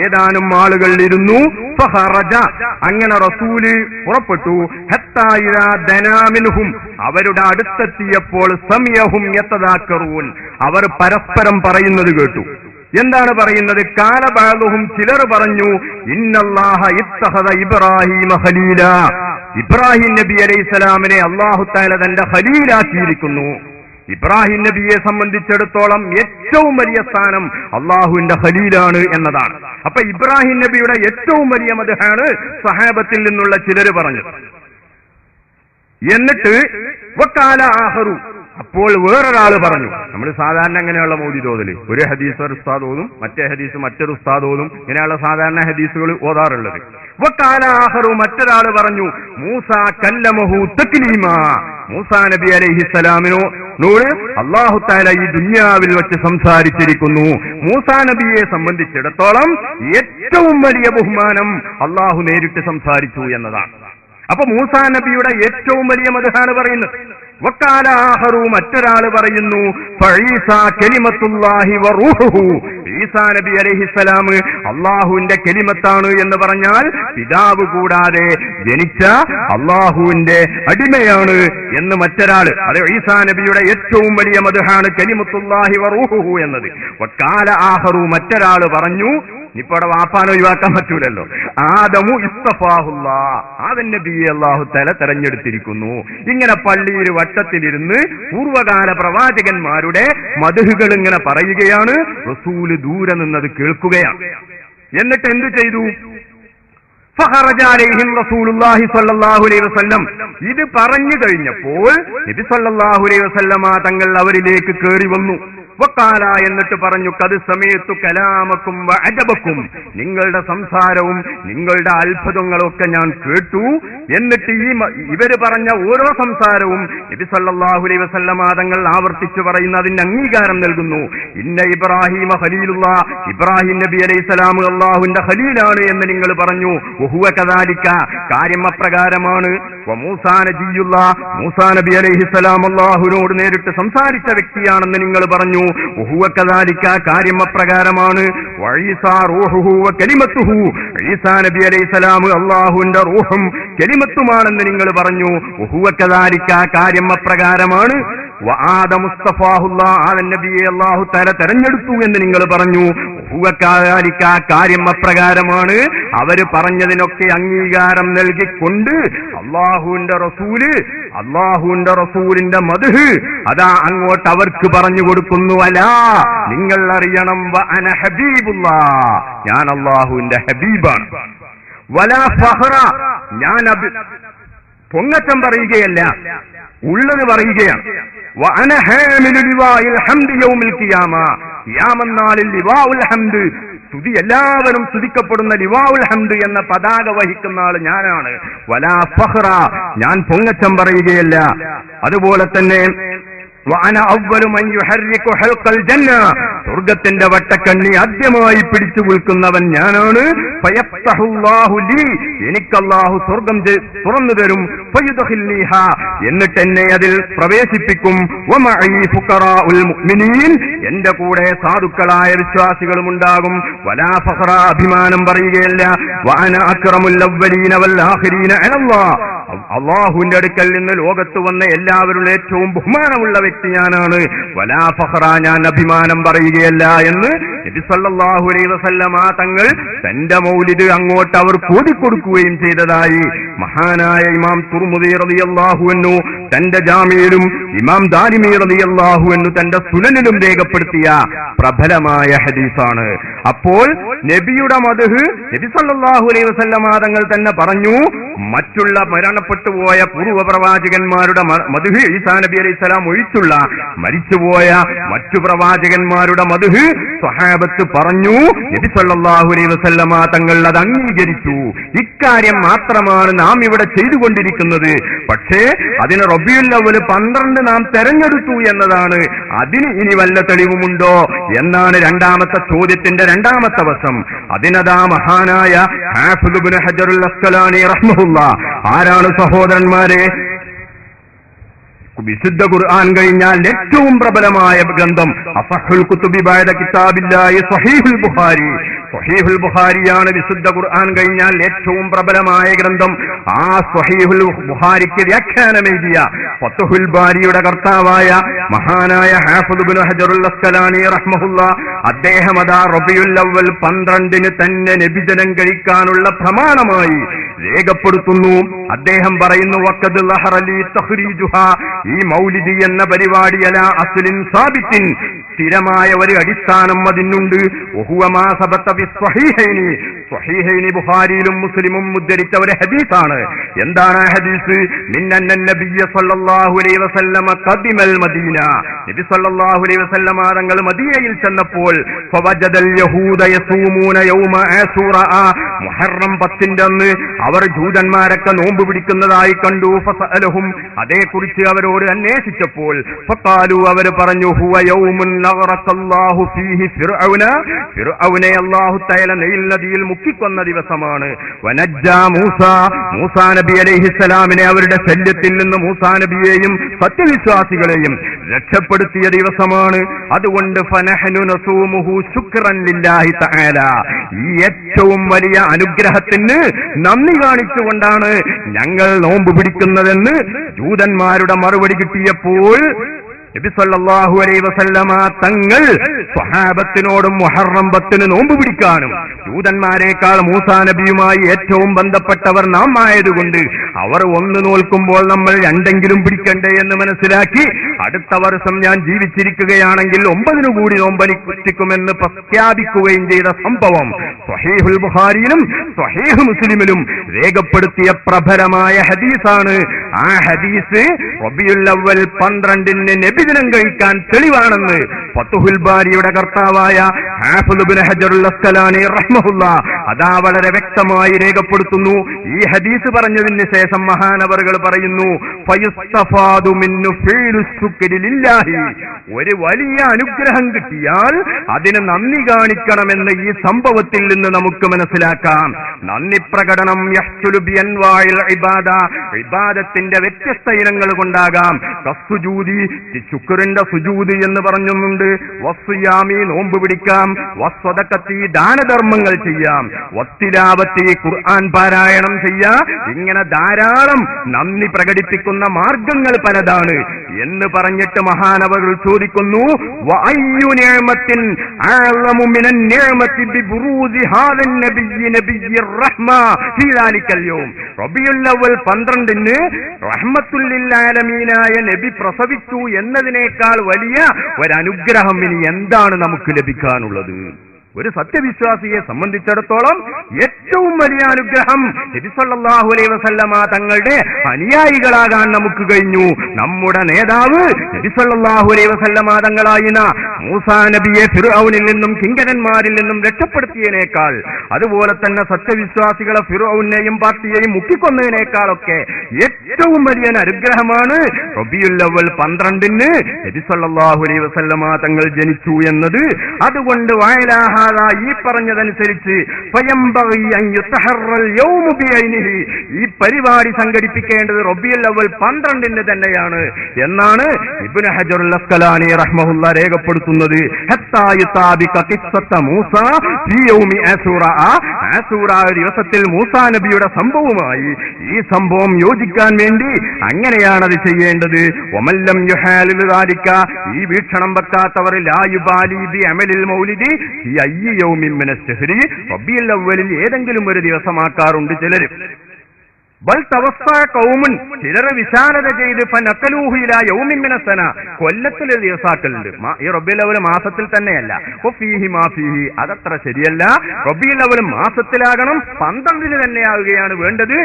ഏതാനും ആളുകൾ ഇരുന്നു. ഫഖറജ, അങ്ങനെ റസൂല് പുറപ്പെട്ടു. ഹത്താ ഇദാ ദനാ മിൻഹും, അവരുടെ അടുത്തെത്തിയപ്പോൾ സമിയഹും യതദാക്കറൂൻ, അവർ പരസ്പരം പറയുന്നത് കേട്ടു. എന്താണ് പറയുന്നത്? കാല ബഅദുഹും, ചിലർ പറഞ്ഞു, ഇന്നല്ലാഹ ഇത്തഖദ ഇബ്രാഹീമ ഖലീല, ഇബ്രാഹിം നബി അലൈഹിസ്സലാമിനെ അല്ലാഹു തആല തന്റെ ഖലീലാക്കിയിരിക്കുന്നു. ഇബ്രാഹിം നബിയെ സംബന്ധിച്ചിടത്തോളം ഏറ്റവും വലിയ സ്ഥാനം അള്ളാഹുവിന്റെ ഖലീലാണ് എന്നതാണ്. അപ്പൊ ഇബ്രാഹിം നബിയുടെ ഏറ്റവും വലിയ മദ്ഹാണ് സഹാബത്തിൽ നിന്നുള്ള ചിലര് പറഞ്ഞു. എന്നിട്ട് വഖാല ആഖറു, അപ്പോൾ വേറൊരാൾ പറഞ്ഞു. നമ്മൾ സാധാരണ അങ്ങനെയുള്ള മൗലിദ് ഓതല്, ഒരു ഹദീസ് ഒരു ഉസ്താദ് ഓതും, മറ്റേ ഹദീസ് മറ്റൊരു ഉസ്താദ് ഓതും, ഇങ്ങനെയുള്ള സാധാരണ ഹദീസുകൾ ഓതാറുള്ളത്. വഖാല ആഖറു, മറ്റൊരാൾ പറഞ്ഞു, മൂസ കല്ലമഹു തക്ലീമാ, മൂസാ നബി അലൈഹിസ്സലാമിനോട് അല്ലാഹു തആല ഈ ദുനിയാവിൽ വെച്ച് സംസാരിച്ചിരിക്കുന്നു. മൂസാ നബിയെ സംബന്ധിച്ചിടത്തോളം ഏറ്റവും വലിയ ബഹുമാനം അല്ലാഹു നേരിട്ട് സംസാരിച്ചു എന്നതാണ്. അപ്പൊ മൂസാ നബിയുടെ ഏറ്റവും വലിയ മദ്ഹാണ് പറയുന്നത്. വഖാല ആഖറു, മറ്റൊരാൾ പറയുന്നു, ഫഈസാ കലിമത്തുല്ലാഹി വറൂഹുഹു, ഈസാ നബി അലൈഹിസ്സലാം അല്ലാഹുവിന്റെ കലിമത്താണ് എന്ന് പറഞ്ഞാൽ പിതാവ് കൂടാതെ ജനിച്ച അല്ലാഹുവിന്റെ അടിമയാണ് എന്ന് മറ്റൊരാൾ. അത് ഈസാ നബിയുടെ ഏറ്റവും വലിയ മദ്ഹാണ് കലിമത്തുല്ലാഹി വറൂഹുഹു എന്നത്. വഖാല ആഖറു, മറ്റൊരാൾ പറഞ്ഞു, ഇപ്പൊ അവിടെ വാപ്പാൻ ഒഴിവാക്കാൻ പറ്റൂലല്ലോ, ആദമു ഇസ്തഫാഹുല്ലാ, ആദം നബിയെ അല്ലാഹു തആല തെരഞ്ഞെടുത്തിരിക്കുന്നു. ഇങ്ങനെ പള്ളിയിൽ വട്ടത്തിലിരുന്ന് പൂർവകാല പ്രവാചകന്മാരുടെ മദ്ഹുകൾ ഇങ്ങനെ പറയുകയാണ്. റസൂല് ദൂരെ നിന്നത് കേൾക്കുകയാണ്. എന്നിട്ട് എന്തു ചെയ്തു? ഫഖറജ അലൈഹിം റസൂലുള്ളാഹി സ്വല്ലല്ലാഹു അലൈഹി വസല്ലം, ഇത് പറഞ്ഞു കഴിഞ്ഞപ്പോൾ നബി സ്വല്ലല്ലാഹു അലൈഹി വസല്ലമ തങ്ങൾ അവരിലേക്ക് കയറി വന്നു. വഖാല, എന്നിട്ട് പറഞ്ഞു, ഖദ് സമീഅതു കലാമക്കും വഅജബക്കും, നിങ്ങളുടെ സംസാരവും നിങ്ങളുടെ അത്ഭുതങ്ങളൊക്കെ ഞാൻ കേട്ടു. എന്നിട്ട് ഇവര് പറഞ്ഞ ഓരോ സംസാരവും നബി സല്ലല്ലാഹു അലൈഹി വസല്ലമ തങ്ങൾ ആവർത്തിച്ചു പറയുന്ന അതിന് അംഗീകാരം നൽകുന്നു. ഇന്ന ഇബ്രാഹീമ ഖലീലുല്ലാ, ഇബ്രാഹിം നബി അലൈഹിസ്സലാം അല്ലാഹുവിന്റെ ഖലീലാണ് എന്ന് നിങ്ങൾ പറഞ്ഞു. വഹുവ കദാലിക, കാര്യം അപ്രകാരമാണ്. വമൂസാ നബിയുല്ലാ, മൂസാ നബി അലൈഹിസ്സലാം അല്ലാഹുവിനോട് നേരിട്ട് സംസാരിച്ച വ്യക്തിയാണെന്ന് നിങ്ങൾ പറഞ്ഞു. വഹുവ കദാലിക, കാര്യം അപ്രകാരമാണ്. വഈസാ റൂഹുഹു വകലിമത്തുഹു, ഈസാ നബി അലൈഹിസ്സലാം അല്ലാഹുവിന്റെ റൂഹും കലിമത്തുമാണെന്ന് നിങ്ങൾ പറഞ്ഞു. വഹുവ കദാലിക, കാര്യം അപ്രകാരമാണ്. വആദം മുസ്തഫാഹുല്ലാ, ആദം നബിയെ അല്ലാഹു തആല തെരഞ്ഞെടുത്തു എന്ന് നിങ്ങൾ പറഞ്ഞു. വഹുവ കദാലിക, കാര്യം അപ്രകാരമാണ്. അവര് പറഞ്ഞതിനൊക്കെ അംഗീകാരം നൽകിക്കൊണ്ട് അല്ലാഹുവിന്റെ റസൂലിന്റെ മദ്ഹ് അതാ അങ്ങോട്ട് അവർക്ക് പറഞ്ഞു കൊടുക്കുന്നു. അലാ, നിങ്ങൾ അറിയണം, വഅന ഹബീബുല്ലാ, ഞാൻ അല്ലാഹുവിന്റെ ഹബീബാണ്. വലാ ഫഖറ, ഞാൻ പൊങ്ങച്ചം പറയുകയല്ല, ഉള്ളത് പറയുകയാണ്. വഅന ഹാമിലു ലിവാഇൽ ഹംദി യൗമിൽ ഖിയാമ, ഖിയാമനാളിൽ ലിവാഉൽ ഹംദ്, സ്തുതി എല്ലാവരും സ്തുതിക്കപ്പെടുന്ന ലിവാഉൽ ഹംദ് എന്ന പതാക വഹിക്കുന്ന ആൾ ഞാനാണ്. വലാ ഫഖറ, ഞാൻ പൊങ്ങച്ചം പറയുകയല്ല. അതുപോലെ തന്നെ വഅന അവ്വലു മൻ യുഹർരികു ഹൽഖൽ ജന്ന, സ്വർഗ്ഗത്തിന്റെ വട്ടക്കണ്ണി ആദ്യമായി പിടിച്ചു കുൽക്കുന്നവൻ ഞാനാണ്. ഫയഫ്തഹുല്ലാഹു ലീ, എനിക്ക് അല്ലാഹു സ്വർഗ്ഗം തുറന്നു തരും. ഫയുദ്ഖിൽനിഹാ, എന്നിട്ട് എന്നെ അതിൽ പ്രവേശിപ്പിക്കും. വമഈ ഫുഖറാഉൽ മുഅ്മിനീൻ, എന്റെ കൂടെ സാധുക്കളായ വിശ്വാസികളും ഉണ്ടാകും. വലാ ഫഖറ, അഭിമാനം പറയുകയല്ല. വഅന അക്റമുൽ അവ്വലീന വൽ ആഖിരീന അലല്ലാഹ്, അല്ലാഹുവിന്റെ അടുക്കൽ നിന്ന് ലോകത്ത് വന്ന എല്ലാവരുടെ ഏറ്റവും ബഹുമാനമുള്ള വ്യക്തി ഞാനാണ്. വലാ ഫഖറ, ഞാൻ അഭിമാനം പറയുകയല്ല എന്ന് നബി സല്ലല്ലാഹു അലൈഹി വസല്ലമ തങ്ങൾ തന്റെ മൗലിദ് അങ്ങോട്ട് അവർ കോടിക്കൊടുക്കുകയും ചെയ്തതായി മഹാനായ ഇമാം തുർമുദി റളിയല്ലാഹു അൻഹു തന്റെ ജാമിയിലും ഇമാം ദാരിമി റളിയല്ലാഹു അൻഹു തന്റെ സുനനിലും രേഖപ്പെടുത്തിയ പ്രബലമായ ഹദീസാണ്. അപ്പോൾ നബിയുടെ മദ്ഹ് നബി സല്ലല്ലാഹു അലൈഹി വസല്ലമ തങ്ങൾ തന്നെ പറഞ്ഞു. മറ്റുള്ള മരണപ്പെട്ടുപോയ പൂർവ്വപ്രവാചകന്മാരുടെ മദ്ഹ്, ഈസാ നബി അലൈഹി സ്വലാം ഒഴിച്ചുള്ള മരിച്ചുപോയ മറ്റു പ്രവാചകന്മാരുടെ മദ്ഹ് സ്വഹാബത്ത് പറഞ്ഞു. നബി സല്ലല്ലാഹു അലൈഹി വസല്ലമ തങ്ങൾ അത് അംഗീകരിച്ചു. ഇക്കാര്യം മാത്രമാണ് നാം ഇവിടെ ചെയ്തുകൊണ്ടിരിക്കുന്നത്. പക്ഷേ അതിന് റബീഉൽ അവ്വൽ 12 നാം തെരഞ്ഞെടുത്തു എന്നതാണ്. അതിന് ഇനി വല്ല തെളിവുമുണ്ടോ എന്നാണ് രണ്ടാമത്തെ ചോദ്യത്തിന്റെ രണ്ടാമത്തെ വശം. അതിനതാ മഹാനായ ഹാഫിദ് ഇബ്നു ഹജറുൽ അസ്ഖലാനി റഹ്മഹുല്ലാഹ്, ആരാണ് സഹോദരന്മാരെ, വിശുദ്ധ ഖുർആൻ കഴിഞ്ഞാൽ ഏറ്റവും പ്രബലമായ ഗ്രന്ഥം അസഹുൽ കുതുബി ബഅദ കിതാബില്ലാഹി സ്വഹീഹുൽ ബുഖാരി. സ്വഹീഹുൽ ബുഖാരിയാണ് വിശുദ്ധ ഖുർആൻ കഴിഞ്ഞാൽ ഏറ്റവും പ്രബലമായ ഗ്രന്ഥം. ആ സ്വഹീഹുൽ ബുഖാരിക്ക് വ്യാഖ്യാനം എഴുതിയ ഫത്ഹുൽ ബാരിയുടെ കർത്താവായ മഹാനായ ഹാഫിദ് ഇബ്നു ഹജറുൽ അസ്ഖലാനി റഹ്മഹുല്ലാഹ്, അദ്ദേഹം അതാ റബീഉൽ അവ്വൽ 12 തന്നെ നബിദിനം കഴിക്കാനുള്ള പ്രമാണമായി രേഖപ്പെടുത്തുന്നു. അദ്ദേഹം പറയുന്നു, വഖദ് ലഹറ ലി തഖ്രീജുഹാ, ഈ മൗലിദി എന്ന പരിപാടി അലാ അസ്ലിൻ സാബിത്തിൻ, സ്ഥിരമായ ഒരു അടിസ്ഥാനം അതിനുണ്ട്. വഹുവ മാ സബത ഫി സ്വഹീഹൈനി, സ്വഹീഹൈനി ബുഖാരിയിലും മുസ്ലിമും ഉദ്ധരിച്ച ഒരു ഹദീസാണ്. എന്താണ് ആ ഹദീസ്? മിന്നൻ നബിയ്യ സല്ലല്ലാഹു അലൈഹി വസല്ലമ ഖദിമൽ മദീന, നബി സല്ലല്ലാഹു അലൈഹി വസല്ലമ തങ്ങൾ മദീനയിൽ ചെന്നപ്പോൾ ഫവജദൽ യഹൂദ യസൂമൂന യൗമ ആശൂറ, മുഹറം 10 അന്ന് അവർ ജൂതന്മാരൊക്കെ നോമ്പ് പിടിക്കുന്നതായി കണ്ടു. ഫസഅലഹും, അതേക്കുറിച്ച് അവരോട് അന്വേഷിച്ചപ്പോൾ ഫഖാലു, അവർ പറഞ്ഞു, ഹുവ യൗമുൻ നഗറസല്ലാഹു ഫീഹി ഫിർഔന, ഫിർഔനെ അല്ലാഹു തആല നൈൽ നദിയിൽ മുക്കിക്കൊന്ന ദിവസമാണ്. വനജ്ജാ മൂസ, മൂസാ നബി അലൈഹിസ്സലാമിനെ അവരുടെ ശല്യത്തിൽ നിന്ന് മൂസാ നബിയെയും സത്യവിശ്വാസികളെയും രക്ഷപ്പെടുത്തിയ ദിവസമാണ്. അതുകൊണ്ട് ഫനഹ്നു നസൂമുഹു ശുക്രൻ ലില്ലാഹി തആല, ഈ ഏറ്റവും വലിയ അനുഗ്രഹത്തിന് നന്ദി കാണിച്ചുകൊണ്ടാണ് ഞങ്ങൾ നോമ്പ് പിടിക്കുന്നതെന്ന് ജൂതന്മാരുടെ മറുപടി കിട്ടിയപ്പോൾ നബി സല്ലല്ലാഹു അലൈഹി വസല്ലമ തങ്ങൾ സ്വഹാബത്തിനോടും മുഹറം 10 നോമ്പ് പിടിക്കാനും, ജൂതന്മാരെക്കാൾ മൂസാ നബിയുമായി ഏറ്റവും ബന്ധപ്പെട്ടവർ നാം ആയതുകൊണ്ട് അവർ 1 നോൽക്കുമ്പോൾ നമ്മൾ 2 പിടിക്കണ്ടേ എന്ന് മനസ്സിലാക്കി, അടുത്ത വർഷം ഞാൻ ജീവിച്ചിരിക്കുകയാണെങ്കിൽ 9 കൂടി നോമ്പനുഷ്ഠിക്കുമെന്ന് പ്രഖ്യാപിക്കുകയും ചെയ്ത സംഭവം സ്വഹീഹുൽ ബുഖാരിയിലും സ്വഹീഹ് മുസ്ലിമിലും രേഖപ്പെടുത്തിയ പ്രബലമായ ഹദീസാണ്. ആ ഹദീസ് റബീഉൽ അവ്വൽ 12 നബിദിനം കഴിക്കാൻ തെളിവാണെന്ന് ഫത്ഹുൽ ബാരിയുടെ കർത്താവായ ഹാഫിദ് ഇബ്നു ഹജറുൽ അസ്ഖലാനി റഹ്മഹുല്ലാഹ് അതാ വളരെ വ്യക്തമായി രേഖപ്പെടുത്തുന്നു. ഈ ഹദീസ് പറഞ്ഞതിന് ശേഷം മഹാനവറുകൾ പറയുന്നു, ഫയുസ്തഫാദു മിന്നു ഫീലു ശുക്രി ലില്ലാഹി, ഒരു വലിയ അനുഗ്രഹം കിട്ടിയാൽ അതിന് നന്ദി കാണിക്കണമെന്ന് ഈ സംഭവത്തിൽ നിന്ന് നമുക്ക് മനസ്സിലാക്കാം. നന്ദി പ്രകടനം യഹ്സുലു ബി അൻവാഇൽ ഇബാദ, ഇബാദത്തിന്റെ വ്യത്യസ്ത ഇനങ്ങൾ കൊണ്ടാകാം. കസ്സുജൂദി, ശുക്രിന്റെ സുജൂദ് എന്ന് പറഞ്ഞുണ്ട്. വസ്സുയാമി, നോമ്പ് പിടിക്കാം. വസ്വദഖത്തി, ദാനധർമ്മങ്ങൾ ചെയ്യാം. വത്തിലാവത്തി, ഖുർആൻ പാരായണം ചെയ്യാം. ഇങ്ങനെ ധാരാളം നന്ദി പ്രകടിപ്പിക്കുന്ന മാർഗങ്ങൾ പലതാണ് എന്ന് പറഞ്ഞിട്ട് മഹാനവകൾ ചോദിക്കുന്നു, വഅയ്യു നിഅമത്തിൻ അഅലമു മിനൻ നിഅമത്തി ബിബുറൂസി ഹാദൻ നബിയ്യി നബിയ്യിർ റഹ്മ ഫീ ദാലിക്കൽ യൗം, റബീഉൽ അവ്വൽ 12 റഹ്മത്തുൽ ലിൽ ആലമീനായ നബി പ്രസവിച്ചു എന്നതിനേക്കാൾ വലിയ ഒരനുഗ്രഹം ഇനി എന്താണ് നമുക്ക് ലഭിക്കാനുള്ളത്? ഒരു സത്യവിശ്വാസിയെ സംബന്ധിച്ചിടത്തോളം ഏറ്റവും വലിയ അനുഗ്രഹം നബി സല്ലല്ലാഹു അലൈഹി വസല്ലമ തങ്ങളുടെ അനുയായികളാകാൻ നമുക്ക് കഴിഞ്ഞു. നമ്മുടെ നേതാവ് നബി സല്ലല്ലാഹു അലൈഹി വസല്ലമ തങ്ങളായിന മൂസാ നബിയെ ഫിർഔനിൽ നിന്നും കിങ്കരന്മാരിൽ നിന്നും രക്ഷപ്പെടുത്തിയതിനേക്കാൾ, അതുപോലെ തന്നെ സത്യവിശ്വാസികളെ ഫിർഔനെയും പാർട്ടിയെയും മുക്കിക്കൊന്നതിനേക്കാളൊക്കെ ഏറ്റവും വലിയ അനുഗ്രഹമാണ് റബീഉൽ അവ്വൽ 12 നബി സല്ലല്ലാഹു അലൈഹി വസല്ലമ തങ്ങൾ ജനിച്ചു എന്നത്. അതുകൊണ്ട് വയലാഹ, ഈ പറഞ്ഞതനുസരിച്ച് ഈ പരിപാടി സംഘടിപ്പിക്കേണ്ടത് റബീഉൽ അവ്വൽ 12 തന്നെയാണ് എന്നാണ് ഇബ്നു ഹജറുൽ അസ്ഖലാനി റഹ്മഹുല്ലാഹ് രേഖപ്പെടുത്തുന്നത്. ഹത്താ യുതാബിക ഖിസ്സത മൂസ ഫീ യൗമി ആശൂറ, ആശൂറ ദിവസത്തിൽ മൂസാ നബിയുടെ സംഭവമായി ഈ സംഭവം യോജിക്കാൻ വേണ്ടി അങ്ങനെയാണത് ചെയ്യേണ്ടത്. വമല്ലം യുഹാലിൽ ദാലിക, ഈ വീക്ഷണം വെക്കാത്തവർ ലാ യുബാലി ബി അമലിൽ മൗലിദി ഈ യൗമിൻ മിനശ് ശഹ്രി, റബീഉൽ അവ്വലിൽ ഏതെങ്കിലും ഒരു ദിവസമാക്കാറുണ്ട് ചിലർ. ബൽ തവസ്സ കൗമുൻ, ചിലർ വിശാലത ചെയ്ത് ഫനഖലൂഹു ഇലാ യൗമിൻ മിനസ്സന, കൊല്ലത്തിലെ ദിവസാക്കലുണ്ട്. ഈ റബീഉൽ അവ്വൽ മാസത്തിൽ തന്നെയല്ല. വഫീഹി മാ ഫീഹി, അതത്ര ശരിയല്ല. റബീഉൽ അവ്വൽ മാസത്തിലാകണം, 12 തന്നെയാവുകയാണ് വേണ്ടത്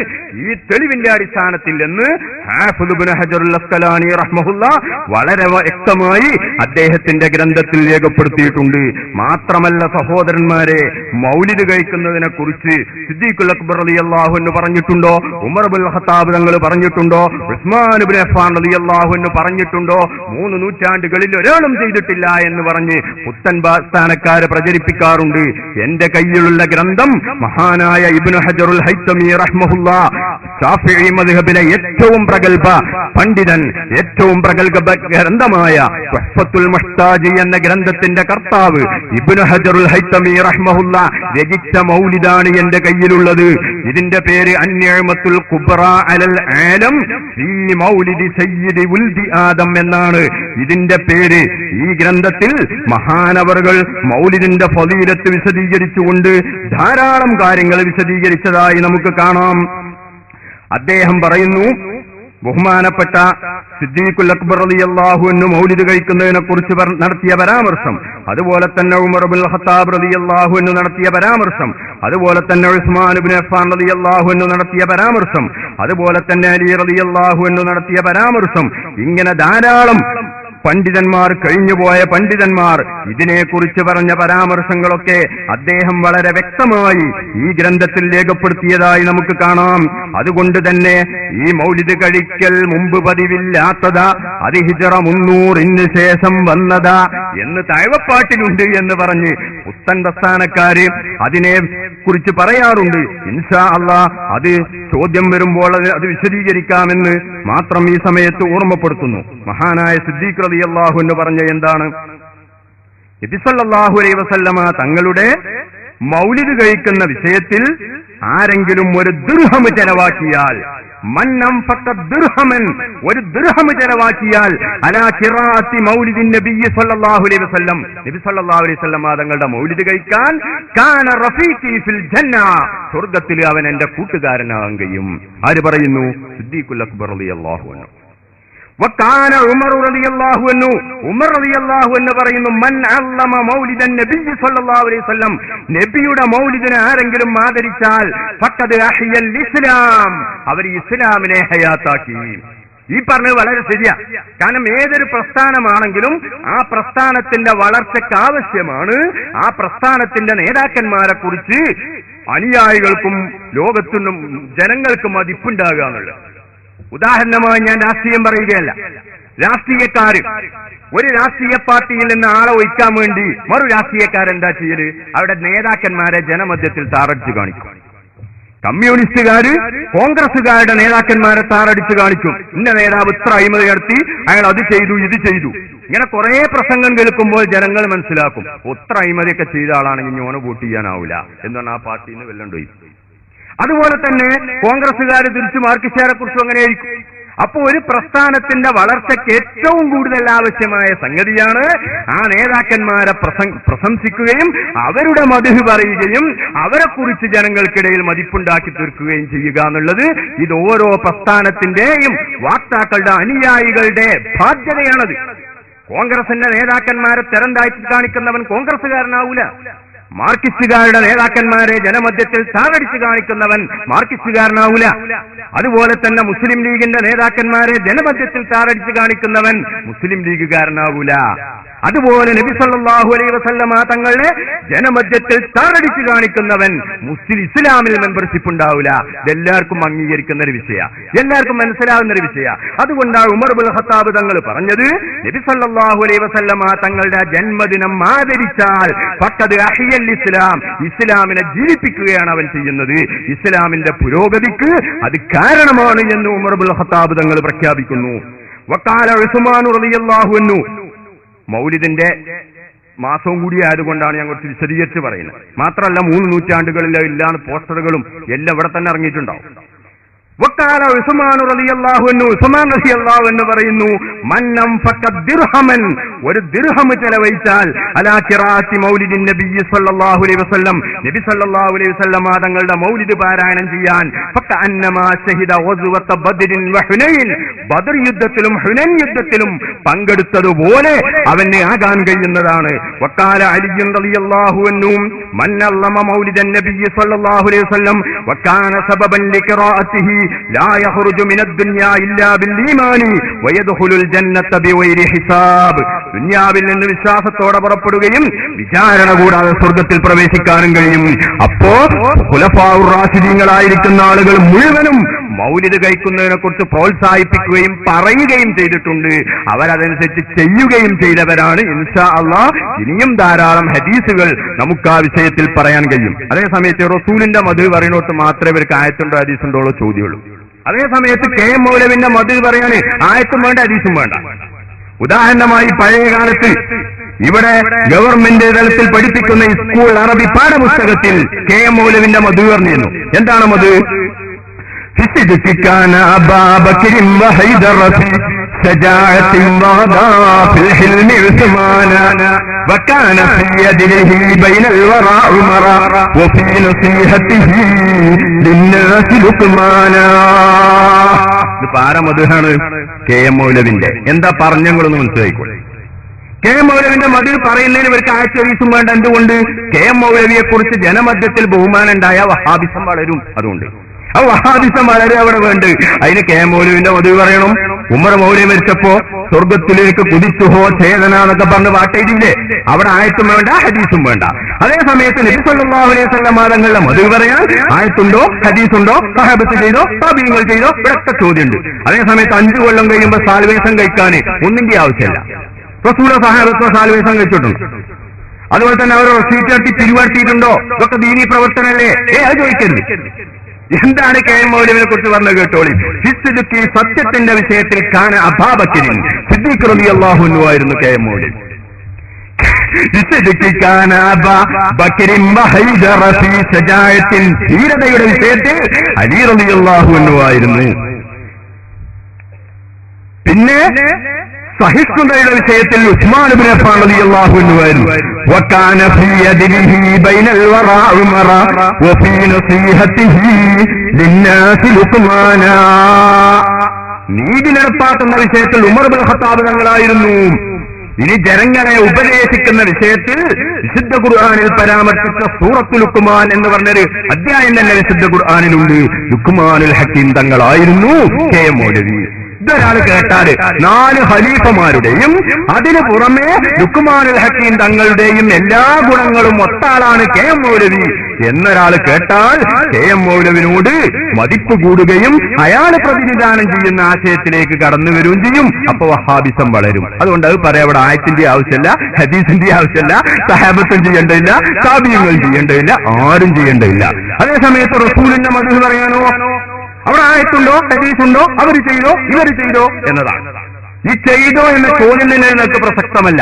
ഈ തെളിവിന്റെ അടിസ്ഥാനത്തിൽ എന്ന് ഹാഫിദ് ഇബ്നു ഹജറുൽ അസ്ഖലാനി റഹ്മഹുല്ലാ വളരെ വ്യക്തമായി അദ്ദേഹത്തിന്റെ ഗ്രന്ഥത്തിൽ രേഖപ്പെടുത്തിയിട്ടുണ്ട്. മാത്രമല്ല സഹോദരന്മാരെ, മൗലിദ് കഴിക്കുന്നതിനെ കുറിച്ച് സിദ്ദീഖുൽ അക്ബർ റളിയല്ലാഹു അൻഹു പറഞ്ഞിട്ടുണ്ടോ? ഉമർ ഇബ്നുൽ ഖത്താബ് തങ്ങൾ പറഞ്ഞിട്ടുണ്ടോ? ഉസ്മാൻ ഇബ്നു അഫ്ഫാൻ റളിയല്ലാഹു അൻഹു പറഞ്ഞിട്ടുണ്ടോ? 3 നൂറ്റാണ്ടുകളിൽ ഒരാളും ചെയ്തിട്ടില്ല എന്ന് പറഞ്ഞ് പുത്തൻ സ്ഥാനക്കാരെ പ്രചരിപ്പിക്കാറുണ്ട്. എന്റെ കയ്യിലുള്ള ഗ്രന്ഥം മഹാനായ ഇബ്നു ഹജറുൽ ഹൈത്തമി റഹ്മഹുല്ലാ, ശാഫിഈ മദ്ഹബിലെ ഏറ്റവും പ്രഗൽഭ പണ്ഡിതൻ, ഏറ്റവും പ്രഗൽഭ ഗ്രന്ഥമായ തുഹ്ഫത്തുൽ മുഹ്താജ് എന്ന ഗ്രന്ഥത്തിന്റെ കർത്താവ് ഇബ്നു ഹജറുൽ ഹൈത്തമി റഹ്മഹുല്ലാ രചിച്ച മൗലിദാണ് എന്റെ കയ്യിലുള്ളത്. ഇതിന്റെ പേര് അന്നിഅമത്തുൽ കുബ്റ അലൽ ആലം ഫീ മൗലിദി സയ്യിദി ഉൽദി ആദം എന്നാണ് ഇതിന്റെ പേര്. ഈ ഗ്രന്ഥത്തിൽ മഹാനവറുകൾ മൗലിദിന്റെ ഫളീലത്ത് വിശദീകരിച്ചുകൊണ്ട് ധാരാളം കാര്യങ്ങൾ വിശദീകരിച്ചതായി നമുക്ക് കാണാം. അദ്ദേഹം പറയുന്നു, ബഹുമാനപ്പെട്ട സിദ്ദീഖുൽ അക്ബർ റളിയല്ലാഹു അൻഹു മൗലിദ് കഴിക്കുന്നതിനെ കുറിച്ച് നടത്തിയ പരാമർശം, അതുപോലെ തന്നെ ഉമർ ഇബ്നുൽ ഖത്താബ് റളിയല്ലാഹു അൻഹു നടത്തിയ പരാമർശം, അതുപോലെ തന്നെ ഉസ്മാൻ ഇബ്നു അഫ്ഫാൻ റളിയല്ലാഹു അൻഹു നടത്തിയ പരാമർശം, അതുപോലെ തന്നെ അലി റളിയല്ലാഹു അൻഹു നടത്തിയ പരാമർശം, ഇങ്ങനെ ധാരാളം പണ്ഡിതന്മാർ, കഴിഞ്ഞുപോയ പണ്ഡിതന്മാർ ഇതിനെക്കുറിച്ച് പറഞ്ഞ പരാമർശങ്ങളൊക്കെ അദ്ദേഹം വളരെ വ്യക്തമായി ഈ ഗ്രന്ഥത്തിൽ രേഖപ്പെടുത്തിയതായി നമുക്ക് കാണാം. അതുകൊണ്ട് തന്നെ ഈ മൗലിദ് കഴിക്കൽ മുമ്പ് പതിവില്ലാത്തതാ, അത് ഹിജ്റ 300 ശേഷം വന്നതാ എന്ന് താഴ്വപ്പാട്ടിലുണ്ട് എന്ന് പറഞ്ഞ് പുത്തൻ പ്രസ്ഥാനക്കാര് അതിനെ കുറിച്ച് പറയാറുണ്ട്. ഇൻഷാ അല്ലാഹ് അത് ചോദ്യം വരുമ്പോൾ അത് വിശദീകരിക്കാമെന്ന് മാത്രം ഈ സമയത്ത് ഓർമ്മപ്പെടുത്തുന്നു. മഹാനായ സിദ്ദീഖ് റളിയല്ലാഹു അൻഹു പറഞ്ഞ എന്താണ്? നബി സല്ലല്ലാഹു അലൈഹി വസല്ലമ തങ്ങളുടെ മൗലിദ് കഴിക്കുന്ന വിഷയത്തിൽ ആരെങ്കിലും ഒരു ദിർഹം ചെലവാക്കിയാൽ, മന്നം ഫഖദ് ദിർഹമൻ, ഒരു ദിർഹം ചെലവാക്കിയാൽ അലാ ഖിറാഅത്തി മൗലിദിൻ നബി സല്ലല്ലാഹു അലൈഹി വസല്ലം, നബി സല്ലല്ലാഹു അലൈഹി വസല്ലം തങ്ങളുടെ മൗലിദ് കഴിക്കാൻ, കാന റഫീഖി ഫിൽ ജന്ന, സ്വർഗ്ഗത്തിൽ അവൻ എന്റെ കൂട്ടുകാരനാകുകയും. ആര് പറയുന്നു? സിദ്ദീഖുൽ അക്ബർ റളിയല്ലാഹു അൻഹു. വകാന ഉമർ റളിയല്ലാഹു അൻഹു, ഉമർ റളിയല്ലാഹു അൻഹു പറയുന്നു, മൻ അല്ലമ മൗലിദൻ നബി സല്ലല്ലാഹു അലൈഹി വസല്ലം, നബിയുടെ മൗലിദിനെ ആരെങ്കിലും ആദരിച്ചാൽ ഫഖദ് അഹ്യൽ ഇസ്ലാം, അവർ ഇസ്ലാമിനെ ഹയാത്താക്കി. ഈ പറഞ്ഞത് വളരെ ശരിയാ. കാരണം ഏതൊരു പ്രസ്ഥാനമാണെങ്കിലും ആ പ്രസ്ഥാനത്തിന്റെ വളർച്ചയ്ക്ക് ആവശ്യമാണ് ആ പ്രസ്ഥാനത്തിന്റെ നേതാക്കന്മാരെ കുറിച്ച് അനുയായികൾക്കും ലോകത്തിനും ജനങ്ങൾക്കും മതിപ്പുണ്ടാകുക എന്നുള്ളത്. ഉദാഹരണമായി ഞാൻ രാഷ്ട്രീയം പറയുകയല്ല. രാഷ്ട്രീയക്കാര് ഒരു രാഷ്ട്രീയ പാർട്ടിയിൽ നിന്ന് ആളെ ഒഴിക്കാൻ വേണ്ടി മറു രാഷ്ട്രീയക്കാരെന്താ ചെയ്യല്? അവിടെ നേതാക്കന്മാരെ ജനമധ്യത്തിൽ താറടിച്ചു കാണിക്കും. കമ്മ്യൂണിസ്റ്റുകാര് കോൺഗ്രസുകാരുടെ നേതാക്കന്മാരെ താറടിച്ചു കാണിക്കും. ഇന്ന നേതാവ് ഇത്ര അഴിമതി നടത്തി, അയാൾ അത് ചെയ്തു, ഇത് ചെയ്തു. ഇങ്ങനെ കുറെ പ്രസംഗം കേൾക്കുമ്പോൾ ജനങ്ങൾ മനസ്സിലാക്കും, ഒത്ര അഴിമതിയൊക്കെ ചെയ്ത ആളാണെങ്കിൽ ഞോന വോട്ട് ചെയ്യാനാവില്ല എന്നാണ് ആ പാർട്ടിയിൽ നിന്ന് വെല്ലണ്ടോയി. അതുപോലെ തന്നെ കോൺഗ്രസുകാർ തിരിച്ചു മാർക്സിസ്റ്റുകാരെ കുറിച്ചും അങ്ങനെയായിരിക്കും. അപ്പോൾ ഒരു പ്രസ്ഥാനത്തിന്റെ വളർച്ചയ്ക്ക് ഏറ്റവും കൂടുതൽ ആവശ്യമായ സംഗതിയാണ് ആ നേതാക്കന്മാരെ പ്രശംസിക്കുകയും അവരുടെ മദ്ഹ് പറയുകയും അവരെ കുറിച്ച് ജനങ്ങൾക്കിടയിൽ മതിപ്പുണ്ടാക്കി തീർക്കുകയും ചെയ്യുക എന്നുള്ളത്. ഇത് ഓരോ പ്രസ്ഥാനത്തിന്റെയും വാക്താക്കളുടെ അനുയായികളുടെ ബാധ്യതയാണത്. കോൺഗ്രസിന്റെ നേതാക്കന്മാരെ തരം താഴ്ത്തി കാണിക്കുന്നവൻ കോൺഗ്രസുകാരനാവൂല. മാർക്സിസ്റ്റുകാരുടെ നേതാക്കന്മാരെ ജനമധ്യത്തിൽ താറടിച്ചു കാണിക്കുന്നവൻ മാർക്സിസ്റ്റുകാരനാവൂല. അതുപോലെ തന്നെ മുസ്ലിം ലീഗിന്റെ നേതാക്കന്മാരെ ജനമധ്യത്തിൽ താറടിച്ചു കാണിക്കുന്നവൻ മുസ്ലിം ലീഗുകാരനാവൂല. അതുപോലെ നബി സല്ലല്ലാഹു അലൈഹി വസല്ലമ തങ്ങളെ ജനമധ്യത്തിൽ താറടിച്ചു കാണിക്കുന്നവൻ ഇസ്ലാമിൽ മെമ്പർഷിപ്പ് ഉണ്ടാവില്ല. ഇതെല്ലാവർക്കും അംഗീകരിക്കുന്ന ഒരു വിഷയ, എല്ലാവർക്കും മനസ്സിലാവുന്ന ഒരു വിഷയ. അതുകൊണ്ടാണ് ഉമർ ഇബ്നുൽ ഖത്താബ് തങ്ങൾ പറഞ്ഞത്, നബി സല്ലല്ലാഹു അലൈഹി വസല്ലമ തങ്ങളുടെ ജന്മദിനം ആദരിച്ചാൽ ഫഖദ് അഹ്യൽ ഇസ്ലാം, ഇസ്ലാമിനെ ജീവിപ്പിക്കുകയാണ് അവൻ ചെയ്യുന്നത്. ഇസ്ലാമിന്റെ പുരോഗതിക്ക് അത് കാരണമാണ് എന്ന് ഉമർ ഇബ്നുൽ ഖത്താബ് തങ്ങൾ പ്രഖ്യാപിക്കുന്നു. വഖാല ഉസ്മാൻ റളിയല്ലാഹു അൻഹു, മൗലിദിന്റെ മാസവും കൂടി ആയതുകൊണ്ടാണ് ഞാൻ കുറച്ച് വിശദീകരിച്ച് പറയുന്നത്. മാത്രമല്ല 3 നൂറ്റാണ്ടുകളിൽ ഇല്ലാന്ന് പോസ്റ്ററുകളും എല്ലാം ഇവിടെ തന്നെ ഇറങ്ങിയിട്ടുണ്ടാവും. വഖാല ഉസ്മാൻ റളിയല്ലാഹു അൻഹു, ഉസ്മാൻ റളിയല്ലാഹു അൻഹു പറയുന്നു, മന്നം ഫഖദ് ദിർഹമൻ, ഒരു ദിർഹം ചെലവഴിച്ചാൽ അലാ ഖിറാഅത്തി മൗലിദിൻ നബി സല്ലല്ലാഹു അലൈഹി വസല്ലം, നബി സല്ലല്ലാഹു അലൈഹി വസല്ലം തങ്ങളുടെ മൗലിദ് പാരായണം ചെയ്യാൻ, ഫകഅന്നമാ ശഹിദ ഗസ്വത ബദ്രിൻ വ ഹുനൈൻ, ബദർ യുദ്ധത്തിലും ഹുനൈൻ യുദ്ധത്തിലും പങ്കെടുത്തതുപോലെ അവന് ആകാൻ കഴിയുന്നതാണ്. വഖാല അലി റളിയല്ലാഹു അൻഹു, മൻ അല്ലമ മൗലിദൻ നബി സല്ലല്ലാഹു അലൈഹി വസല്ലം വകാന സബബൻ ലിഖിറാഅത്തിഹി ലാ യഖ്റുജു മിനദ് ദുനിയാ ഇല്ലാ ബിൽ ഈമാനി വയദ്ഖുലുൽ ജന്നത ബിഗൈരി ഹിസാബ്. ദുനിയാവിൽ നിന്ന് വിശ്വാസത്തോടെ പുറപ്പെടുകയും വിചാരണ കൂടാതെ സ്വർഗ്ഗത്തിൽ പ്രവേശിക്കാനും കഴിയും. അപ്പോ ഖുലഫാഉർ റാഷിദീങ്ങളായിരിക്കുന്ന ആളുകൾ മുഴുവനും മൗലിദ് കഴിക്കുന്നതിനെ കുറിച്ച് പ്രോത്സാഹിപ്പിക്കുകയും പറയുകയും ചെയ്തിട്ടുണ്ട്. അവരതനുസരിച്ച് ചെയ്യുകയും ചെയ്തവരാണ്. ഇൻഷാ അല്ലാഹ് ഇനിയും ധാരാളം ഹദീസുകൾ നമുക്ക് ആ വിഷയത്തിൽ പറയാൻ കഴിയും. അതേ സമയത്ത് റസൂലിന്റെ മദ്ഹ് പറയുന്നോട്ട് മാത്രമേ ഇവർക്ക് ആയത്തുണ്ടോ ഹദീസുണ്ടോ ചോദ്യമുള്ളൂ. അതേ സമയത്ത് കെ എം മൗലവിന്റെ മദ്ഹ് പറയാണ് ആയത്തും വേണ്ട ഹദീസും വേണ്ട. ഉദാഹരണമായി പഴയ കാലത്ത് ഇവിടെ ഗവൺമെന്റ് തലത്തിൽ പഠിപ്പിക്കുന്ന സ്കൂൾ അറബി പാഠപുസ്തകത്തിൽ കെ എം മൗലവിന്റെ മദ്ഹ് പറഞ്ഞിരുന്നു. എന്താണ് മദ്ഹ്? كان أبا بكر وحيدر في شجاعة وغدا في الحلم عثمانا وكان في يده بين الورى عمرا وفي نصيحته للناس لقمانا. ഇത് പാരമധുഹാണ് കെ എം മൗലവിന്റെ. എന്താ പറഞ്ഞങ്ങളൊന്ന് മനസ്സിലായിക്കോളെ. കെ എം മൗലവിന്റെ മതിൽ പറയുന്നതിന് ഇവർക്ക് ആശ്ചര്യം വേണ്ട. എന്തുകൊണ്ട്? കെ എം മൗലവിയെ കുറിച്ച് ജനമധ്യത്തിൽ ബഹുമാനം ഉണ്ടായ വഹാബിസം വളരും. അതുകൊണ്ട് ആ വഹാബിസം വളരെ അവിടെ വേണ്ട. അതിന് കെ എം മൗലവിന്റെ മതിൽ പറയണം. ഉമർ മൗലവി മരിച്ചപ്പോ സ്വർഗത്തിലേക്ക് കുതിച്ചുഹോ ഛേദന എന്നൊക്കെ പറഞ്ഞ് പാട്ടെഴുതിയില്ലേ? അവിടെ ആയത്തും വേണ്ട ഹദീസും വേണ്ട. അതേ സമയത്ത് നബി സല്ലല്ലാഹു അലൈഹി വസല്ലം തങ്ങളുടെ മദ്ഹ് പറയാൻ ആയത്തുണ്ടോ ഹദീസുണ്ടോ സഹാബത്ത് ചെയ്തോ താബീങ്ങൾ ചെയ്തോ ഇവിടൊക്കെ ചോദ്യമുണ്ട്. അതേ സമയത്ത് 5 കൊല്ലം കഴിയുമ്പോൾ സാൽവേഷൻ കഴിക്കാൻ ഒന്നിന്റെ ആവശ്യമില്ല. റസൂൽ സഹാബത്ത് സാൽവേഷൻ കഴിച്ചിട്ടുണ്ട്. അതുപോലെ തന്നെ അവർ സീറ്റ് കെട്ടി പിരിവെടുത്തിയിട്ടുണ്ടോ? ഇതൊക്കെ ദീനീ പ്രവർത്തനല്ലേ? അത് ചോദിക്കരുത്. എന്താണ് കെ എം മൗലവിനെ കുറിച്ച് പറഞ്ഞത് കേട്ടോളി. ഫിസ്ദിഖി, സത്യത്തിന്റെ വിഷയത്തിൽ കാന അബൂബക്കറിൻ സിദ്ദീഖ് റളിയല്ലാഹു അൻഹു ആയിരുന്നു കെ എം മൗലവി. ഫിസ്ദിഖി കാന അബൂബക്കറിൻ വഹൈദർ ഫീ ശജാഅത്തിൻ, ധീരതയുടെ വിഷയത്തിൽ അലി റളിയല്ലാഹു അൻഹു ആയിരുന്നു. പിന്നെ സഹിഷ്ണുതയുടെ വിഷയത്തിൽ ഉസ്മാൻ ഇബ്നു അഫ്ഫാൻ റളിയല്ലാഹു അൻഹു ആയിരുന്നു. വകാന ഫീ യദിഹി ബൈനൽ വറാ ഉമറ വഫീ നസീഹതിഹി ലിന്നാസി ലുഖ്മാനാ. നീതി നടപ്പാക്കുന്ന വിഷയത്തിൽ ഉമർ ഇബ്നു ഖത്താബ് തങ്ങളായിരുന്നു. ഇനി ജനങ്ങളെ ഉപദേശിക്കുന്ന വിഷയത്തിൽ വിശുദ്ധ ഖുർആനിൽ പരാമർശിച്ച സൂറത്തുൽ ലുഖ്മാൻ എന്ന് പറഞ്ഞൊരു അധ്യായം തന്നെ വിശുദ്ധ ഖുർആനിലുണ്ട്. ലുഖ്മാനുൽ ഹക്കീം തങ്ങളായിരുന്നു കെ എം മൗലവി. ഇതൊരാൾ കേട്ടാല് 4 ഖലീഫമാരുടെയും അതിനു പുറമെ ലുഖ്മാനുൽ ഹക്കീം തങ്ങളുടെയും എല്ലാ ഗുണങ്ങളും ഒത്താളാണ് കെ എം മൗലവി എന്നൊരാൾ കേട്ടാൽ കെ എം മൗലവിനോട് മതിപ്പ് കൂടുകയും അയാൾ പ്രതിനിധാനം ചെയ്യുന്ന ആശയത്തിലേക്ക് കടന്നു വരികയും ചെയ്യും. അപ്പൊ വഹാബിസം വളരും. അതുകൊണ്ട് അത് പറയാം. അവിടെ ആയത്തിന്റെ ആവശ്യമില്ല, ഹദീസിന്റെ ആവശ്യമില്ല, സഹാബത്തും ചെയ്യേണ്ടതില്ല, താബീങ്ങൾ ചെയ്യേണ്ടതില്ല, ആരും ചെയ്യേണ്ടതില്ല. അതേ സമയത്ത് റസൂലിന്റെ മദ്ഹ് പറയാനോ അവിടെ ആയത്തുണ്ടോ ഹദീസുണ്ടോ അവർ ചെയ്തോ ഇവർ ചെയ്തോ എന്നതാണ്. ഈ ചെയ്തോ എന്ന ചോദ്യം തന്നെ നിങ്ങൾക്ക് പ്രസക്തമല്ല.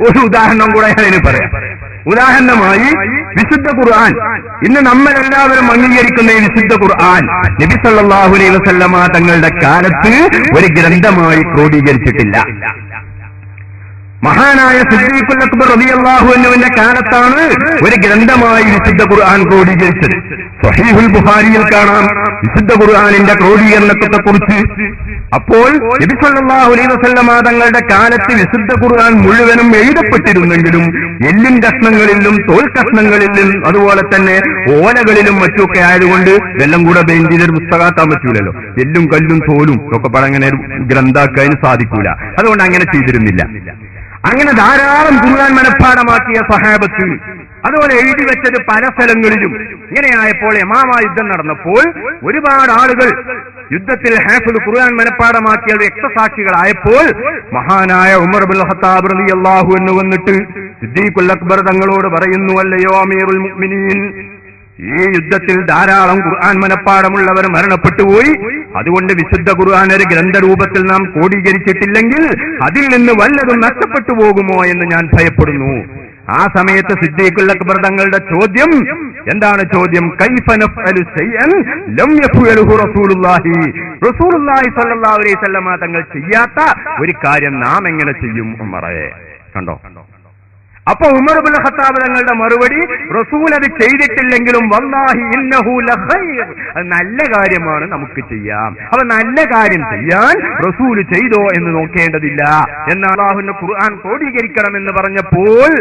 ഒരു ഉദാഹരണം കൂടെ ഞാൻ പറയാം. ഉദാഹരണമായി വിശുദ്ധ ഖുർആൻ, ഇന്ന് നമ്മളെല്ലാവരും അംഗീകരിക്കുന്ന ഈ വിശുദ്ധ ഖുർആൻ നബി സല്ലല്ലാഹു അലൈഹി വസല്ലമ തങ്ങളുടെ കാലത്ത് ഒരു ഗ്രന്ഥമായി ക്രോഡീകരിച്ചിട്ടില്ല. മഹാനായ സിദ്ദീഖുൽ അക്ബർ റളിയല്ലാഹു അൻഹുവിന്റെ കാലത്താണ് ഒരു ഗ്രന്ഥമായി വിശുദ്ധ ഖുർആൻ ക്രോഡീകരിച്ചത്. സ്വഹീഹുൽ ബുഖാരിയിൽ കാണാം വിശുദ്ധ ഖുർആനിന്റെ ക്രോഡീകരണത്തെ കുറിച്ച്. അപ്പോൾ നബി സല്ലല്ലാഹു അലൈഹി വസല്ലമ തങ്ങളുടെ കാലത്ത് വിശുദ്ധ ഖുർആൻ മുഴുവനും എഴുതപ്പെട്ടിരുന്നെങ്കിലും എല്ലിൻ കഷ്ണങ്ങളിലും തോൽ കഷ്ണങ്ങളിലും അതുപോലെ തന്നെ ഓലകളിലും മറ്റുമൊക്കെ ആയതുകൊണ്ട് എല്ലാം കൂടെ ബെഞ്ചിലൊരു പുസ്തകമാക്കാൻ പറ്റൂലല്ലോ. എല്ലും കല്ലും തോലും ഒക്കെ പടങ്ങനെ ഗ്രന്ഥാക്കാൻ സാധിക്കൂല. അതുകൊണ്ട് അങ്ങനെ ചെയ്തിരുന്നില്ല. അങ്ങനെ ധാരാളം ഖുർആൻ മനഃപ്പാഠമാക്കിയ സഹാബത്ത് അതുപോലെ എഴുതി വെച്ചത് പല സ്ഥലങ്ങളിലും. ഇങ്ങനെയായപ്പോൾ യമാമ യുദ്ധം നടന്നപ്പോൾ ഒരുപാട് ആളുകൾ യുദ്ധത്തിൽ ഹാഫിദ് ഖുർആൻ മനഃപ്പാഠമാക്കിയ രക്തസാക്ഷികളായപ്പോൾ മഹാനായ ഉമർ ഇബ്നുൽ ഖത്താബ് റളിയല്ലാഹു അൻഹു വന്നിട്ട് സിദ്ദീഖുൽ അക്ബർ തങ്ങളോട് പറയുന്നു, അല്ലയോ അമീറുൽ മുഅ്മിനീൻ, ഈ യുദ്ധത്തിൽ ധാരാളം ഖുർആൻ മനഃപ്പാഠമുള്ളവർ മരണപ്പെട്ടുപോയി. അതുകൊണ്ട് വിശുദ്ധ ഖുർആൻ ഒരു ഗ്രന്ഥരൂപത്തിൽ നാം ക്രോഡീകരിച്ചിട്ടില്ലെങ്കിൽ അതിൽ നിന്ന് വല്ലതും നഷ്ടപ്പെട്ടു പോകുമോ എന്ന് ഞാൻ ഭയപ്പെടുന്നു. ആ സമയത്ത് സിദ്ദീഖുൽ അക്ബർ തങ്ങളുടെ ചോദ്യം എന്താണ്? ചോദ്യം കൈഫ നഫ്അലു ശൈഅൻ ലം യഫ്അലുഹു റസൂലുള്ളാഹി സ്വല്ലല്ലാഹു അലൈഹി വസല്ലമ തങ്ങൾ ചെയ്യാത്ത ഒരു കാര്യം നാം എങ്ങനെ ചെയ്യും? ഉമറേ, കണ്ടോ? അപ്പൊ ഉമർ ഇബ്നുൽ ഖത്താബ് തങ്ങളുടെ മറുപടി, റസൂൽ അത് ചെയ്തിട്ടില്ലെങ്കിലും വല്ലാഹി ഇന്നഹു ലഖൈർ, അത് നല്ല കാര്യമാണ്, നമുക്ക് ചെയ്യാം. അപ്പൊ നല്ല കാര്യം ചെയ്യാൻ റസൂൽ ചെയ്തോ എന്ന് നോക്കേണ്ടതില്ല എന്ന് അല്ലാഹുവിന്റെ ഖുർആൻ ക്രോഡീകരിക്കണമെന്ന് പറഞ്ഞപ്പോൾ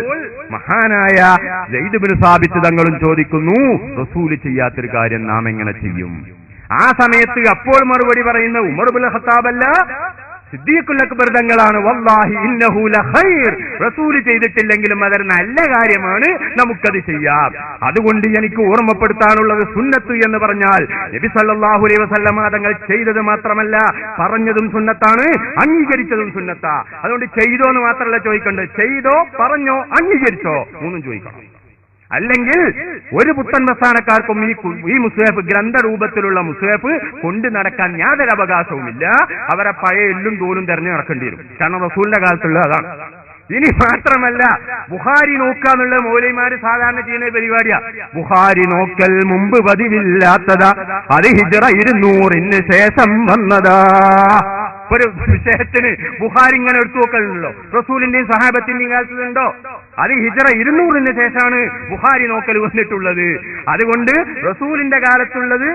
മഹാനായ സയ്യിദ് ഇബ്നു സാബിത്ത് തങ്ങളും ചോദിക്കുന്നു, റസൂൽ ചെയ്യാത്തൊരു കാര്യം നാം എങ്ങനെ ചെയ്യും? ആ സമയത്ത് അപ്പോൾ മറുപടി പറയുന്ന ഉമർ ഇബ്നുൽ ഖത്താബ് അല്ല, സിദ്ദീഖുൽ അക്ബർ തങ്ങളാണ്. വല്ലാഹി ഇന്നഹു ലഖൈർ, റസൂൽ ചെയ്തിട്ടില്ലെങ്കിലും അതൊരു നല്ല കാര്യമാണ്, നമുക്കത് ചെയ്യാം. അതുകൊണ്ട് എനിക്ക് ഓർമ്മപ്പെടുത്താനുള്ളത് സുന്നത്ത് എന്ന് പറഞ്ഞാൽ നബി സല്ലല്ലാഹു അലൈഹി വസല്ലമ തങ്ങൾ ചെയ്തത് മാത്രമല്ല, പറഞ്ഞതും സുന്നത്താണ്, അംഗീകരിച്ചതും സുന്നത്താ. അതുകൊണ്ട് ചെയ്തോ എന്ന് മാത്രമല്ല ചോദിക്കേണ്ടത്, ചെയ്തോ, പറഞ്ഞോ, അംഗീകരിച്ചോ, മൂന്നും ചോദിക്കണം. അല്ലെങ്കിൽ ഒരു പുത്തൻ പ്രസ്ഥാനക്കാർക്കും ഈ മുസ്ഹഫ് ഗ്രന്ഥരൂപത്തിലുള്ള മുസ്ഹഫ് കൊണ്ടു നടക്കാൻ യാതൊരു അവകാശവുമില്ല. അവരെ പഴയ എല്ലും തോലും തെരഞ്ഞു നടക്കേണ്ടി വരും. കാരണം റസൂലിന്റെ കാലത്തുള്ള അതാണ്. ഇനി മാത്രമല്ല, ബുഖാരി നോക്കുക എന്നുള്ള മൗലവിമാര് സാധാരണ ചെയ്യുന്ന പരിപാടിയാ. ബുഖാരി നോക്കൽ മുമ്പ് പതിവില്ലാത്തതാ, അത് ഹിജ്റ 200 ശേഷം വന്നതാ. ഒരു വിഷയത്തിന് ബുഖാരി ഇങ്ങനെ എടുത്തു നോക്കലുണ്ടല്ലോ, റസൂലിന്റെയും സഹാബത്തിന്റെയും കാലത്തുണ്ടോ? അത് ഹിജ്റ 200 ശേഷമാണ് ബുഖാരി നോക്കൽ വന്നിട്ടുള്ളത്. അതുകൊണ്ട് റസൂലിന്റെ കാലത്തുള്ളത്,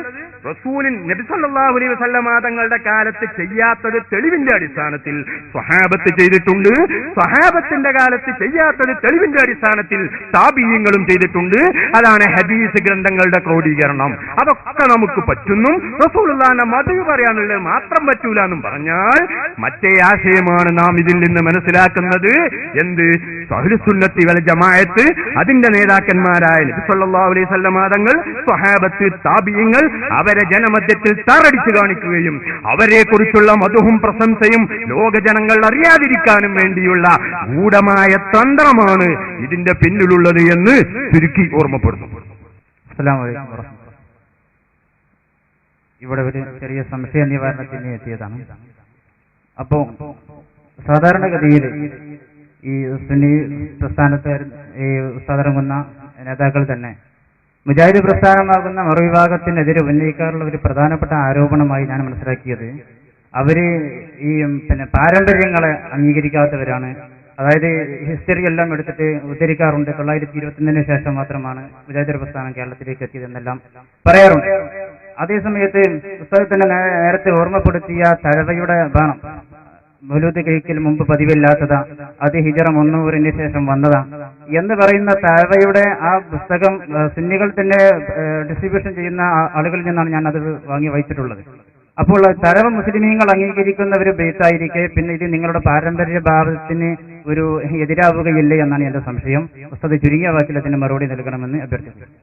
റസൂലിൻ നബി സല്ലല്ലാഹു അലൈഹി വസല്ലമ തങ്ങളുടെ കാലത്ത് ചെയ്യാത്തത് തെളിവിന്റെ അടിസ്ഥാനത്തിൽ സ്വഹാബത്ത് ചെയ്തിട്ടുണ്ട്. സ്വഹാബത്തിന്റെ കാലത്ത് ചെയ്യാത്തത് തെളിവിന്റെ അടിസ്ഥാനത്തിൽ താബിഈങ്ങളും ചെയ്തിട്ടുണ്ട്. അതാണ് ഹദീസ് ഗ്രന്ഥങ്ങളുടെ ക്രോഡീകരണം. അതൊക്കെ നമുക്ക് പറ്റുന്നു. റസൂലുള്ളാഹിന്റെ മദ്ഹ് പറയാനുള്ളത് മാത്രം പറ്റൂല എന്നും പറഞ്ഞാൽ മറ്റേ ആശയമാണ് നാം ഇതിൽ നിന്ന് മനസ്സിലാക്കുന്നത്. എന്ത്? അഹ്ലുസുന്നത്തി വൽ ജമാഅത്ത്, അതിന്റെ നേതാക്കന്മാരായ നബി സല്ലല്ലാഹു അലൈഹി വസല്ലമ തങ്ങൾ, സ്വഹാബത്ത്, താബിഈങ്ങൾ അവരെ ജനമധ്യത്തിൽ താറടിച്ചു കാണിക്കുകയും അവരെ കുറിച്ചുള്ള മധുവും പ്രശംസയും ലോക ജനങ്ങൾ അറിയാതിരിക്കാനും വേണ്ടിയുള്ള ഗൂഢമായ തന്ത്രമാണ് ഇതിന്റെ പിന്നിലുള്ളത് എന്ന് ചുരുക്കി ഓർമ്മപ്പെടുന്നു. അസ്സലാമു അലൈക്കും വറഹ്മത്തുള്ളാഹി. ഇവിടെ ഒരു ചെറിയ സംശയ നിവാരണത്തിന് എത്തിയതാണ്. അപ്പോ സാധാരണഗതിയിൽ ഈ സുന്നി പ്രസ്ഥാനത്തെ ഈ ഉസ്താദറങ്ങുന്ന നേതാക്കൾ തന്നെ മുജാഹിദ് പ്രസ്ഥാനമാകുന്ന മറുവിഭാഗത്തിനെതിരെ ഉന്നയിക്കാറുള്ള ഒരു പ്രധാനപ്പെട്ട ആരോപണമായി ഞാൻ മനസ്സിലാക്കിയത്, അവര് ഈ പാരമ്പര്യങ്ങളെ അംഗീകരിക്കാത്തവരാണ്. അതായത് ഹിസ്റ്ററി എല്ലാം എടുത്തിട്ട് ഉദ്ധരിക്കാറുണ്ട്. 1921 ശേഷം മാത്രമാണ് മുജാഹിദ് പ്രസ്ഥാനം കേരളത്തിലേക്ക് എത്തിയതെന്നെല്ലാം പറയാറുണ്ട്. അതേസമയത്ത് പുസ്തകത്തിന് നേരത്തെ ഓർമ്മപ്പെടുത്തിയ തഴവയുടെ ബാണം, മൗലൂദ് കഴിക്കൽ മുമ്പ് പതിവില്ലാത്തതാ, അത് ഹിജ്റ 300 ശേഷം വന്നതാ എന്ന് പറയുന്ന തഴവയുടെ ആ പുസ്തകം സുന്നികൾ തന്നെ ഡിസ്ട്രിബ്യൂഷൻ ചെയ്യുന്ന ആളുകളിൽ നിന്നാണ് ഞാൻ അത് വാങ്ങി വായിച്ചിട്ടുള്ളത്. അപ്പോൾ തഴവ മുസ്ലിമീങ്ങൾ അംഗീകരിക്കുന്ന ഒരു ബേസായിരിക്കെ പിന്നെ ഇത് നിങ്ങളുടെ പാരമ്പര്യ ഭാവത്തിന് ഒരു എതിരാവുകയില്ലേ എന്നാണ് എന്റെ സംശയം. ഉസ്താദ് ചുരുങ്ങിയ വാക്കിൽ അതിന് മറുപടി നൽകണമെന്ന് അഭ്യർത്ഥിക്കുന്നു.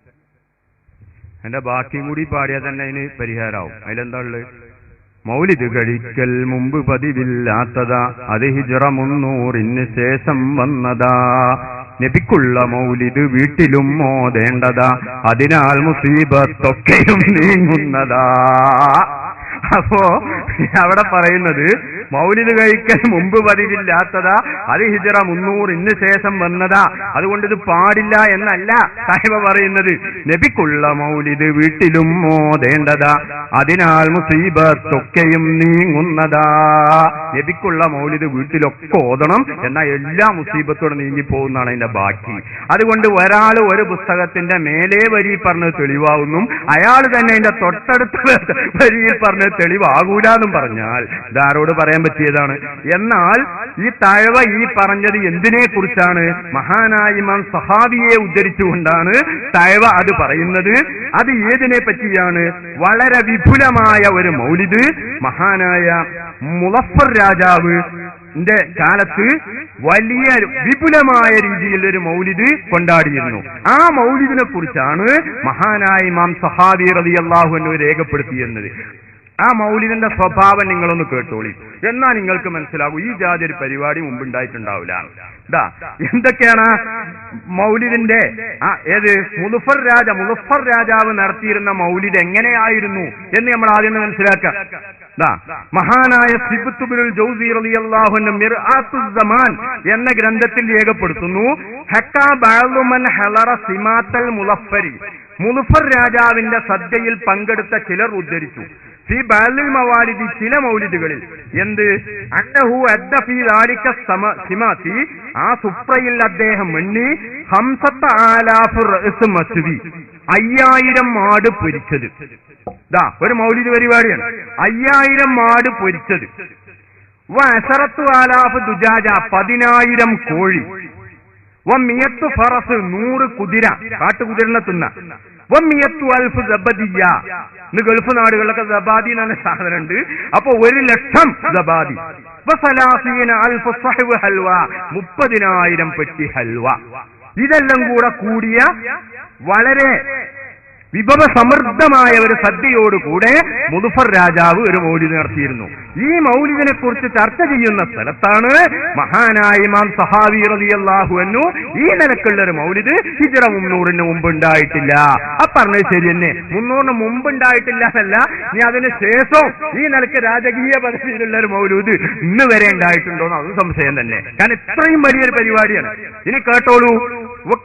എന്റെ ബാക്കിയും കൂടി പാടിയാൽ തന്നെ അതിന് പരിഹാരമാവും. അതിലെന്താ ഉള്ളത്? മൗലിദ് കഴിക്കൽ മുമ്പ് പതിവില്ലാത്തതാ, അത് ഹിജ്റ 300 ശേഷം വന്നതാ. നബിക്കുള്ള മൗലിദ് വീട്ടിലും മോദേണ്ടതാ, അതിനാൽ മുസീബത്തൊക്കെയും നീങ്ങുന്നതാ. അപ്പോ അവിടെ പറയുന്നത് മൗലിദ് കഴിക്കൽ മുമ്പ് പതിവില്ലാത്തതാ, അത് ഹിജ്റ 300 ശേഷം വന്നതാ, അതുകൊണ്ട് ഇത് പാടില്ല എന്നല്ല സാഹിബ പറയുന്നത്. നബിക്കുള്ള മൗലിദ് വീട്ടിലും മോദേണ്ടതാ, അതിനാൽ മുസീബത്തൊക്കെയും നീങ്ങുന്നതാ. നബിക്കുള്ള മൗലിദ് വീട്ടിലൊക്കെ ഓതണം, എന്നാൽ എല്ലാ മുസീബത്തോടെ നീങ്ങിപ്പോകുന്നതാണ് അതിന്റെ ബാക്കി. അതുകൊണ്ട് ഒരാൾ ഒരു പുസ്തകത്തിന്റെ മേലേ വരി പറഞ്ഞത് തെളിവാകുന്നു, അയാൾ തന്നെ അതിന്റെ തൊട്ടടുത്ത വരിയിൽ പറഞ്ഞത് തെളിവാകൂല എന്നും പറഞ്ഞാൽ ഇതാരോട് പറയാൻ പറ്റിയതാണ്? എന്നാൽ ഈ തഴവ ഈ പറഞ്ഞത് എന്തിനെ കുറിച്ചാണ്? മഹാനായ ഇമാം സഹാബിയെ ഉദ്ധരിച്ചുകൊണ്ടാണ് തഴവ അത് പറയുന്നത്. അത് ഏതിനെ പറ്റിയാണ്? വളരെ വിപുലമായ ഒരു മൗലിദ് മഹാനായ മുളഫർ രാജാവ് കാലത്ത് വലിയ വിപുലമായ രീതിയിൽ ഒരു മൗലിദ് കൊണ്ടാടിയിരുന്നു. ആ മൗലിദിനെ കുറിച്ചാണ് മഹാനായ ഇമാം സഹാബി റളിയല്ലാഹു അൻഹു രേഖപ്പെടുത്തിയിരുന്നത്. ആ മൗലിദിന്റെ സ്വഭാവം നിങ്ങളൊന്ന് കേട്ടോളി, എന്നാ നിങ്ങൾക്ക് മനസ്സിലാകും ഈ ജാതി ഒരു പരിപാടി മുമ്പുണ്ടായിട്ടുണ്ടാവില്ല. എന്തൊക്കെയാണ് മൗലിദിന്റെ ഏത് മുളഫർ രാജാവ് നടത്തിയിരുന്ന മൗലിദ് എങ്ങനെയായിരുന്നു എന്ന് നമ്മൾ ആദ്യം മനസ്സിലാക്കാം. മഹാനായ സിബ്തുബ്നുൽ ജൗസി റളിയല്ലാഹു അൻഹു മിർആത്തുസ് സമാൻ എന്ന ഗ്രന്ഥത്തിൽ രേഖപ്പെടുത്തുന്നു, ഹക്കാ ബഅദു മൻ ഹളറ സിമാത്തൽ മുളഫരി, മുളഫർ രാജാവിന്റെ സദ്യയിൽ പങ്കെടുത്ത ചിലർ ഉദ്ധരിച്ചു, ഫി ബഅദിൽ മവാലിദി, ചില മൗലിദുകളിൽ, എന്ത് അന്നഹു അദ്ദ ഫീ ദാലിക സിമാത്തി, ആ സുഫ്രയിൽ അദ്ദേഹം എണ്ണി 5000 റഅസ് മസ്വി, 5000 മാട് പൊരിച്ചത്. ഒരു മൗലിദ് പരിപാടിയാണ്, 5000 മാട് പൊരിച്ചത്. വഅസറത്തു ആലാഫ് ദുജാജ, 10000 കോഴി. വമിയത്തു ഫറസ്, 100 കുതിര, കാട്ടുകുതിരനെ തിന്ന. വമിയത്തു അൽഫ് സബദിയ, ഇന്ന് ഗൾഫ് നാടുകളിലൊക്കെ സബാദി എന്ന സാധനമുണ്ട്. അപ്പൊ 1,00,000 സബാദി. വസലാസീന അൽഫ് സഹ്വ് ഹൽവ, 30,000 പെട്ടി ഹൽവ. ഇതെല്ലാം കൂടെ കൂടിയ വളരെ വിഭവസമൃദ്ധമായ ഒരു സദ്യയോടുകൂടെ മുദഫർ രാജാവ് ഒരു മൗലിദ് നടത്തിയിരുന്നു. ഈ മൗലിദിനെ കുറിച്ച് ചർച്ച ചെയ്യുന്ന സ്ഥലത്താണ് മഹാനായ ഇമാം സഹാബി റളിയല്ലാഹു അൻഹു ഈ നിലക്കുള്ള ഒരു മൗലിദ് ഹിജ്റ 300 മുമ്പ് ഉണ്ടായിട്ടില്ല. പറഞ്ഞത് ശരി തന്നെ, 300 മുമ്പ് ഉണ്ടായിട്ടില്ല എന്നല്ല, ഇനി അതിന് ശേഷം ഈ നിലക്ക് രാജകീയ പദവിയിലുള്ള ഒരു മൗലിദ് ഇന്ന് വരെ ഉണ്ടായിട്ടുണ്ടോ എന്ന് അതും സംശയം തന്നെ. കാരണം ഇത്രയും വലിയൊരു പരിപാടിയാണ്. ഇനി കേട്ടോളൂ,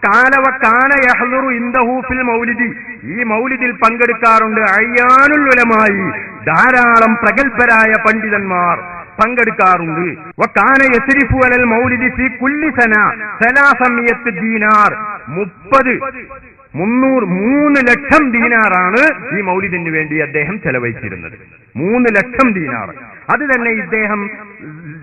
കാന യഹ്ളുറു ഇൻദഹു ഫിൽ മൗലിദി, ഈ മൗലിദിൽ പങ്കെടുക്കാറുണ്ട് അയ്യാനുൽ ഉലമായി, ധാരാളം പ്രഗത്ഭരായ പണ്ഡിതന്മാർ പങ്കെടുക്കാറുണ്ട്. വകാന യസ്രിഫു അലൽ മൗലിദി ഫീ കുല്ലി സന 300 ദീനാർ, 3 ലക്ഷം ദീനാറാണ് ഈ മൗലിദിന് വേണ്ടി അദ്ദേഹം ചെലവഴിച്ചിരുന്നത്. 3 ലക്ഷം ദീനാർ. അത് തന്നെ ഇദ്ദേഹം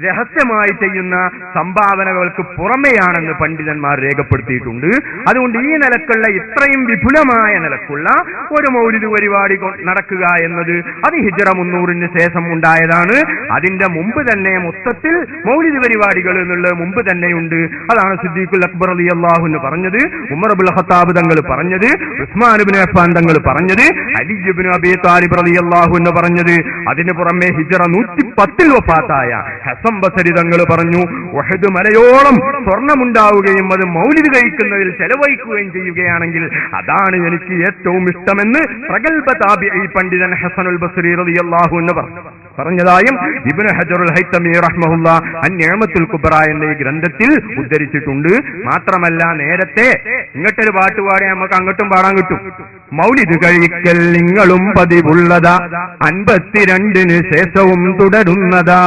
രഹസ്യമായി ചെയ്യുന്ന സംഭാവനകൾക്ക് പുറമെയാണെന്ന് പണ്ഡിതന്മാർ രേഖപ്പെടുത്തിയിട്ടുണ്ട്. അതുകൊണ്ട് ഈ നിലക്കുള്ള ഇത്രയും വിപുലമായ നിലക്കുള്ള ഒരു മൗലിദ് പരിപാടി നടക്കുക എന്നത് അത് ഹിജ്റ 300 ശേഷം ഉണ്ടായതാണ്. അതിന്റെ മുമ്പ് തന്നെ മൊത്തത്തിൽ മൗലിദ് പരിപാടികൾ എന്നുള്ളത് മുമ്പ് തന്നെയുണ്ട്. അതാണ് സിദ്ദീഖുൽ അക്ബർ റളിയല്ലാഹു അൻഹു പറഞ്ഞത്, ഉമർ ഇബ്നുൽ ഖത്താബ് തങ്ങൾ പറഞ്ഞത്, ഉസ്മാൻ ഇബ്നു അഫ്ഫാൻ തങ്ങൾ പറഞ്ഞത്, അലി ഇബ്നു അബീ താലിബ് റളിയല്ലാഹു അൻഹു പറഞ്ഞത്. അതിന് പുറമെ ഹിജ്റ 110 വഫാത്തായ ഹസൻ ബസരി തങ്ങൾ പറഞ്ഞു, ഉഹദ് മലയോളം സ്വർണമുണ്ടാവുകയും അത് മൗലിദ് കഴിക്കുന്നതിൽ ചെലവഴിക്കുകയും ചെയ്യുകയാണെങ്കിൽ അതാണ് എനിക്ക് ഏറ്റവും ഇഷ്ടമെന്ന് പ്രഗൽഭ താബിഈ പണ്ഡിതൻ ഹസനുൽ ബസ്രി റളിയല്ലാഹു അൻഹു പറഞ്ഞതായും ഇബ്നു ഹജറുൽ ഹൈതമി റഹ്മഹുല്ലാ അൻ-നിഅമത്തുൽ കുബ്ര എന്ന ഈ ഗ്രന്ഥത്തിൽ ഉദ്ധരിച്ചിട്ടുണ്ട്. മാത്രമല്ല, നേരത്തെ ഇങ്ങോട്ടൊരു പാട്ട് പാടിയാൽ നമുക്ക് അങ്ങോട്ടും പാടാൻ കിട്ടും. മൗലിദ് കഴിക്കൽ നിങ്ങളും പതിവുള്ളതാ, 52 ശേഷവും തുടരുന്നതാ,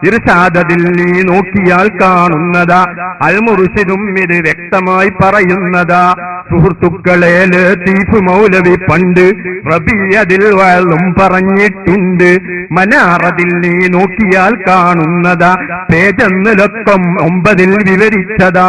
ഇർശാദതിൽ നീ നോക്കിയാൽ കാണുന്നതാ, അൽ മുർശിദും ഇത് വ്യക്തമായി പറയുന്നതാ. സുഹൃത്തുക്കളെ, ലത്തീഫ് മൗലവി പണ്ട് റബീഅതിൽ വഅളും പറഞ്ഞിട്ടുണ്ട്, മനാറതിൽ നീ നോക്കിയാൽ കാണുന്നതാ, പേജെന്നിലൊക്കം 9 വിവരിച്ചതാ.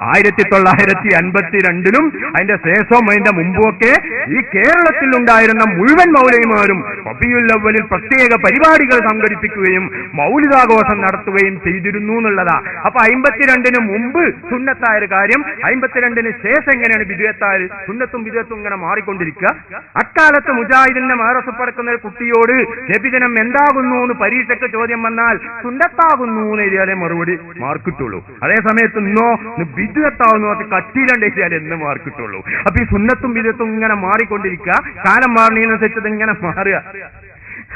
1952 അതിന്റെ ശേഷവും അതിന്റെ മുമ്പുമൊക്കെ ഈ കേരളത്തിൽ ഉണ്ടായിരുന്ന മുഴുവൻ മൗലവിമാരും റബീഉൽ അവ്വലിൽ പ്രത്യേക പരിപാടികൾ സംഘടിപ്പിക്കുകയും മൗലിദാഘോഷം നടത്തുകയും ചെയ്തിരുന്നു എന്നുള്ളതാ. അപ്പൊ 52 മുമ്പ് സുന്നത്തായ ഒരു കാര്യം 52 ശേഷം എങ്ങനെയാണ് ബിദ്അത്തായത്? സുന്നത്തും ബിദ്അത്തും ഇങ്ങനെ മാറിക്കൊണ്ടിരിക്കുക. അക്കാലത്ത് മുജാഹിദിന്റെ മാറസപ്പടക്കുന്ന ഒരു കുട്ടിയോട് നബിദിനം എന്താകുന്നു എന്ന് പരീക്ഷയ്ക്ക് ചോദ്യം വന്നാൽ സുന്നത്താകുന്നു എന്ന് എഴുതിയാലേ മറുപടി മാർക്ക് കിട്ടുള്ളൂ. അതേസമയത്ത് ഇന്നോ ബിദ്അത്താവുന്നു അത് കട്ടിയിലണ്ട് എഴുതിയാലേ എന്ന് മാർക്ക് കിട്ടുള്ളൂ. അപ്പൊ ഈ സുന്നത്തും ബിദ്അത്തും ഇങ്ങനെ മാറിക്കൊണ്ടിരിക്കുക, കാലം മാറുന്നതിനനുസരിച്ച് ഇങ്ങനെ മാറുക.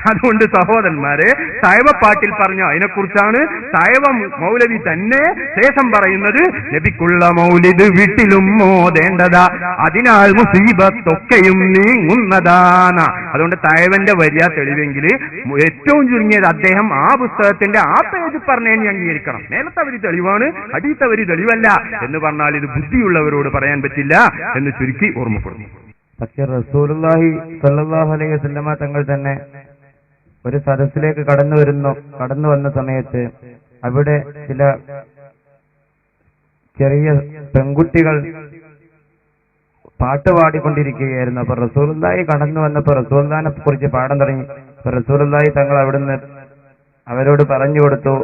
അതുകൊണ്ട് സഹോദരന്മാരെ, തഴവപ്പാട്ടിൽ പറഞ്ഞു അതിനെക്കുറിച്ചാണ് തഴവ മൗലവി തന്നെ ശേഷം പറയുന്നത്, നബിക്കുള്ള മൗലിദ് വീട്ടിലും മോദേണ്ടതാ, അതിനാൽ മുസീബത്തൊക്കെയും നീങ്ങുന്നതാണ്. അതുകൊണ്ട് തഴവന്റെ വരിയ തെളിവെങ്കിൽ ഏറ്റവും ചുരുങ്ങിയത് അദ്ദേഹം ആ പുസ്തകത്തിന്റെ ആ പേജ് പറഞ്ഞതിന് അംഗീകരിക്കണം. മേലത്തെ വരി തെളിവാണ്, അടിയത്തെ വരി തെളിവല്ല എന്ന് പറഞ്ഞാൽ ഇത് ബുദ്ധിയുള്ളവരോട് പറയാൻ പറ്റില്ല എന്ന് ചുരുക്കി ഓർമ്മപ്പെടുന്നു. പക്ഷെ റസൂലുള്ളാഹി സ്വല്ലല്ലാഹു അലൈഹി വസല്ലമ തങ്ങൾ തന്നെ ഒരു സദസ്സിലേക്ക് കടന്നു വന്ന സമയത്ത് അവിടെ ചില ചെറിയ പെൺകുട്ടികൾ പാട്ട് പാടിക്കൊണ്ടിരിക്കുകയായിരുന്നു. അപ്പൊ റസൂലുള്ളാഹി കടന്നു വന്നപ്പോ റസൂലുള്ളാഹിനെ കുറിച്ച് പാടാൻ തുടങ്ങി. അപ്പൊ റസൂലുള്ളാഹി തങ്ങൾ അവിടുന്ന് അവരോട് പറഞ്ഞു കൊടുത്തു,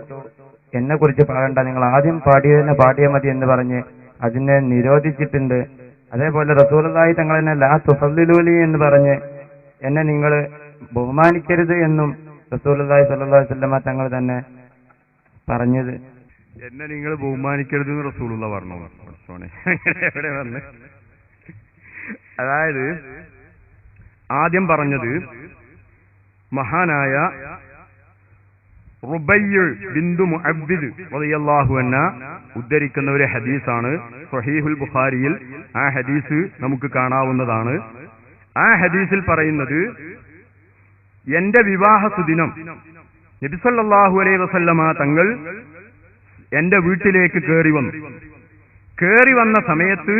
എന്നെ കുറിച്ച് പാടണ്ട, നിങ്ങൾ ആദ്യം പാടിയതിനെ പാടിയാൽ മതി എന്ന് പറഞ്ഞ് അതിനെ നിരോധിച്ചിട്ടുണ്ട്. അതേപോലെ റസൂലുള്ളാഹി തങ്ങൾ എന്നെ ലാ തുഫദ്ദിലൂനി എന്ന് പറഞ്ഞ് എന്നെ നിങ്ങൾ ബഹുമാനിക്കരുത് എന്നും റസൂലുള്ളാഹി സ്വല്ലല്ലാഹു അലൈഹി വസല്ലമ തങ്ങൾ തന്നെ പറഞ്ഞത്. എന്നെ നിങ്ങൾ ബഹുമാനിക്കരുത് എന്ന് റസൂലുള്ള പറഞ്ഞു. എവിടെ പറഞ്ഞു? അതായത് ആദ്യം പറഞ്ഞത് മഹാനായ റുബയ്യ് ബിന്തു മുഅബ്ബിദ് റളിയല്ലാഹു അൻഹ ഉദ്ധരിക്കുന്ന ഒരു ഹദീസാണ് സ്വഹീഹുൽ ബുഖാരിയിൽ. ആ ഹദീസ് നമുക്ക് കാണാവുന്നതാണ്. ആ ഹദീസിൽ പറയുന്നത്, എന്റെ വിവാഹ സുദിനം നബി സല്ലല്ലാഹു അലൈഹി വസല്ലമ തങ്ങൾ എന്റെ വീട്ടിലേക്ക് കേറി വന്ന സമയത്ത്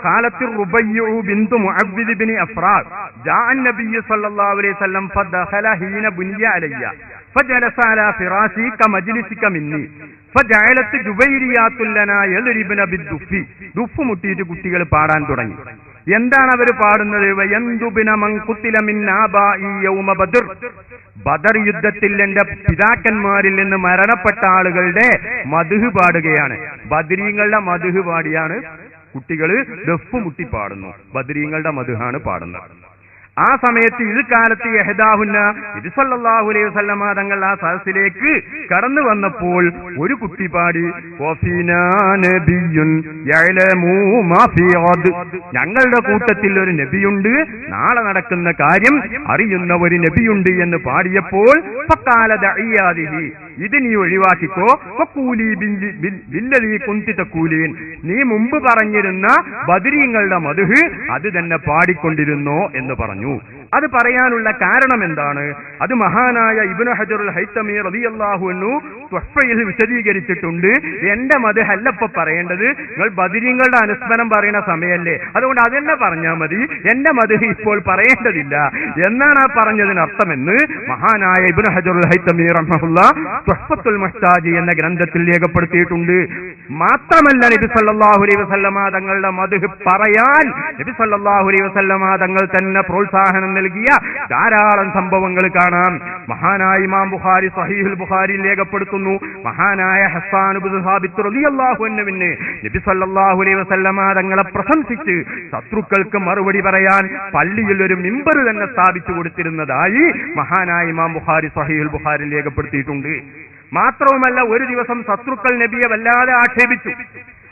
قالت الربيع بنت معبد بن أفراء جاء النبي صلى الله عليه وسلم فدخل حين بني علي فجلس على فراشي كمجلسك مني فجعلت جبيريات لنا يضربن بالدف ദുഫ് മുട്ടിയിട്ട് കുട്ടികൾ പാടാൻ തുടങ്ങി. എന്താണ് അവർ പാടുന്നത്? വയന്തുബിന മൻ ഖുതില മിൻ ആബാഇ യൗമ ബദർ, ബദർ യുദ്ധത്തിൽ എന്റെ പിതാക്കന്മാരിൽ നിന്ന് മരണപ്പെട്ട ആളുകളുടെ മദ്ഹ് പാടുകയാണ്. ബദരീങ്ങളുടെ മദ്ഹ് പാടിയാണ് കുട്ടികൾ ദഫ് മുട്ടി പാടുന്നു. ബദരീങ്ങളുടെ മദ്ഹാണ് പാടുന്നത്. ആ സമയത്ത് ഇത് കാലത്ത് യഹ്ദാഹുന്ന നബി സല്ലല്ലാഹു അലൈഹി വസല്ലമ തങ്ങൾ ആ സദസ്സിലേക്ക് കടന്നു വന്നപ്പോൾ ഒരു കുട്ടി പാടി, വഫീനാ നബിയ്യുൻ യഅലമു മാ ഫീ ഗദ്, ഞങ്ങളുടെ കൂട്ടത്തിൽ ഒരു നബിയുണ്ട്, നാളെ നടക്കുന്ന കാര്യം അറിയുന്ന ഒരു നബിയുണ്ട് എന്ന് പാടിയപ്പോൾ ഫഖാല ദഇയാദിഹി, ഇത് നീ ഒഴിവാക്കിക്കോ, ഫഖൂലി ബില്ലദീ കുന്തി തഖൂലീൻ, നീ മുമ്പ് പറഞ്ഞിരുന്ന ബദരീങ്ങളുടെ മദ്ഹ് അത് തന്നെ പാടിക്കൊണ്ടിരുന്നോ എന്ന് പറഞ്ഞു. അത് പറയാനുള്ള കാരണം എന്താണ്? അത് മഹാനായ ഇബ്നു ഹജറുൽ ഹൈതമി റളിയല്ലാഹു അൻഹു തുഹ്ഫയിൽ വിശദീകരിച്ചിട്ടുണ്ട്. എന്റെ മദ്ഹ് അല്ല ഇപ്പൊ പറയേണ്ടത്, നിങ്ങൾ ബദരീങ്ങളുടെ അനുസ്മരണം പറയുന്ന സമയല്ലേ, അതുകൊണ്ട് അതെന്നെ പറഞ്ഞാൽ മതി, എന്റെ മദ്ഹ് ഇപ്പോൾ പറയേണ്ടതില്ല എന്നാണ് ആ പറഞ്ഞതിന് അർത്ഥമെന്ന് മഹാനായ ഇബ്നു ഹജറുൽ ഹൈതമി റഹ്മഹുല്ലാഹ് തുഹ്ഫത്തുൽ മുഹ്താജി എന്ന ഗ്രന്ഥത്തിൽ രേഖപ്പെടുത്തിയിട്ടുണ്ട്. മാത്രമല്ല നബി സല്ലല്ലാഹു അലൈഹി വസല്ലമ തങ്ങളുടെ മദ്ഹ് പറയാൻ നബി സല്ലല്ലാഹു അലൈഹി വസല്ലമ തങ്ങൾ തന്നെ പ്രോത്സാഹനം നൽകിയ ധാരാളം സംഭവങ്ങൾ കാണാം. മഹാനായ ഇമാം ബുഖാരി സ്വഹീഹുൽ ബുഖാരിയിൽ രേഖപ്പെടുത്തുന്നു, മഹാനായ ഹസ്സാൻ ഇബ്നു സാബിത്ത് റളിയല്ലാഹു അൻഹുവിനെ നബി സല്ലല്ലാഹു അലൈഹി വസല്ലമ തങ്ങളെ പ്രശംസിച്ച് ശത്രുക്കൾക്ക് മറുപടി പറയാൻ പള്ളിയിൽ ഒരു മിമ്പർ തന്നെ സ്ഥാപിച്ചു കൊടുത്തിരുന്നതായി മഹാനായ ഇമാം ബുഖാരി സ്വഹീഹുൽ ബുഖാരിയിൽ രേഖപ്പെടുത്തിയിട്ടുണ്ട്. മാത്രവുമല്ല, ഒരു ദിവസം ശത്രുക്കൾ നബിയെ വല്ലാതെ ആക്ഷേപിച്ചു.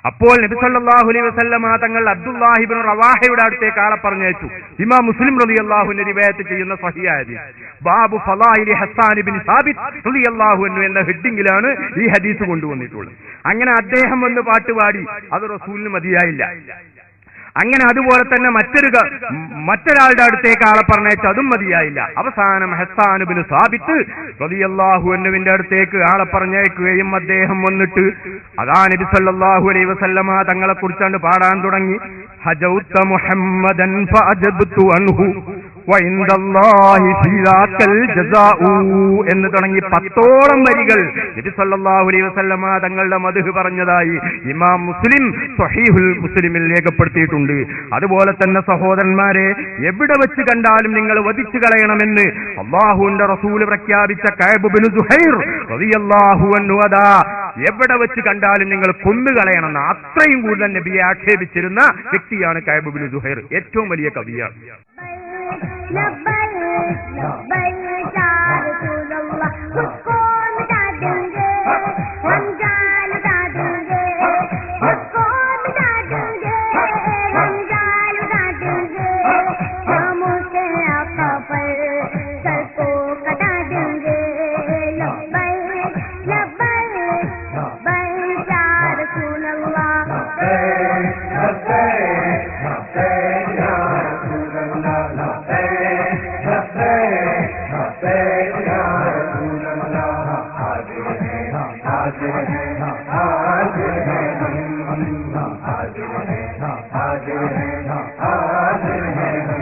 അപ്പോൾ നബി സല്ലല്ലാഹു അലൈഹി വസല്ലമ തങ്ങൾ അബ്ദുല്ലാഹി ഇബ്നു റവാഹയുടെ അടുത്തേക്ക് ആളെ പറഞ്ഞയച്ചു. ഇമാം മുസ്ലിം റളിയല്ലാഹു അൻഹു റിവായത്ത് ചെയ്യുന്ന സ്വഹീഹ് ഹദീസ്, ബാബു ഫളായിലി ഹസ്സാൻ ഇബ്നു സാബിത്ത് റളിയല്ലാഹു അൻഹു എന്ന ഹെഡിങ്ങിലാണ് ഈ ഹദീസ് കൊണ്ടുവന്നിട്ടുള്ളത്. അങ്ങനെ അദ്ദേഹം വന്ന് പാട്ടുപാടി, അത് റസൂലിന് മതിയായില്ല. അങ്ങനെ അതുപോലെ തന്നെ മറ്റൊരാളുടെ അടുത്തേക്ക് ആളെ പറഞ്ഞയച്ചു, അതും മതിയായില്ല. അവസാനം ഹസ്സാൻ ഇബ്നു സാബിത്ത് റളിയല്ലാഹു അൻഹുവിന്റെ അടുത്തേക്ക് ആളെ പറഞ്ഞയക്കുകയും അദ്ദേഹം വന്നിട്ട് അതാ നബി സല്ലല്ലാഹു അലൈഹി വസല്ലമ തങ്ങളെ കുറിച്ചാണ് പാടാൻ തുടങ്ങി. ഹജൗത മുഹമ്മദൻ ഫഅജബ്തു അൻഹു വഇൻദല്ലാഹി ഫീദാക്കൽ ജസാഉ എന്ന് തുടങ്ങി 10ഓളം വരികൾ നബി സല്ലല്ലാഹു അലൈഹി വസല്ലമ തങ്ങളുടെ മദ്ഹ് പറഞ്ഞതായി ഇമാം മുസ്ലിം സ്വഹീഹുൽ മുസ്ലിമിൽ രേഖപ്പെടുത്തിയിട്ടുണ്ട്. അതുപോലെ തന്നെ സഹോദരന്മാരെ, എവിടെ വെച്ച് കണ്ടാലും നിങ്ങൾ വധിച്ചു കളയണമെന്ന് അല്ലാഹുവിന്റെ റസൂൽ പ്രഖ്യാപിച്ച കഅബ് ഇബ്നു സുഹൈർ റളിയല്ലാഹു അൻഹു അതാ എവിടെ വെച്ച് കണ്ടാലും നിങ്ങൾ കൊന്നുകളയണമെന്ന് അത്രയും കൂടുതൽ നബിയെ ആക്ഷേപിച്ചിരുന്ന വ്യക്തിയാണ് കഅബ് ഇബ്നു സുഹൈർ. ഏറ്റവും വലിയ കവിയാണ്. हाजिर हैं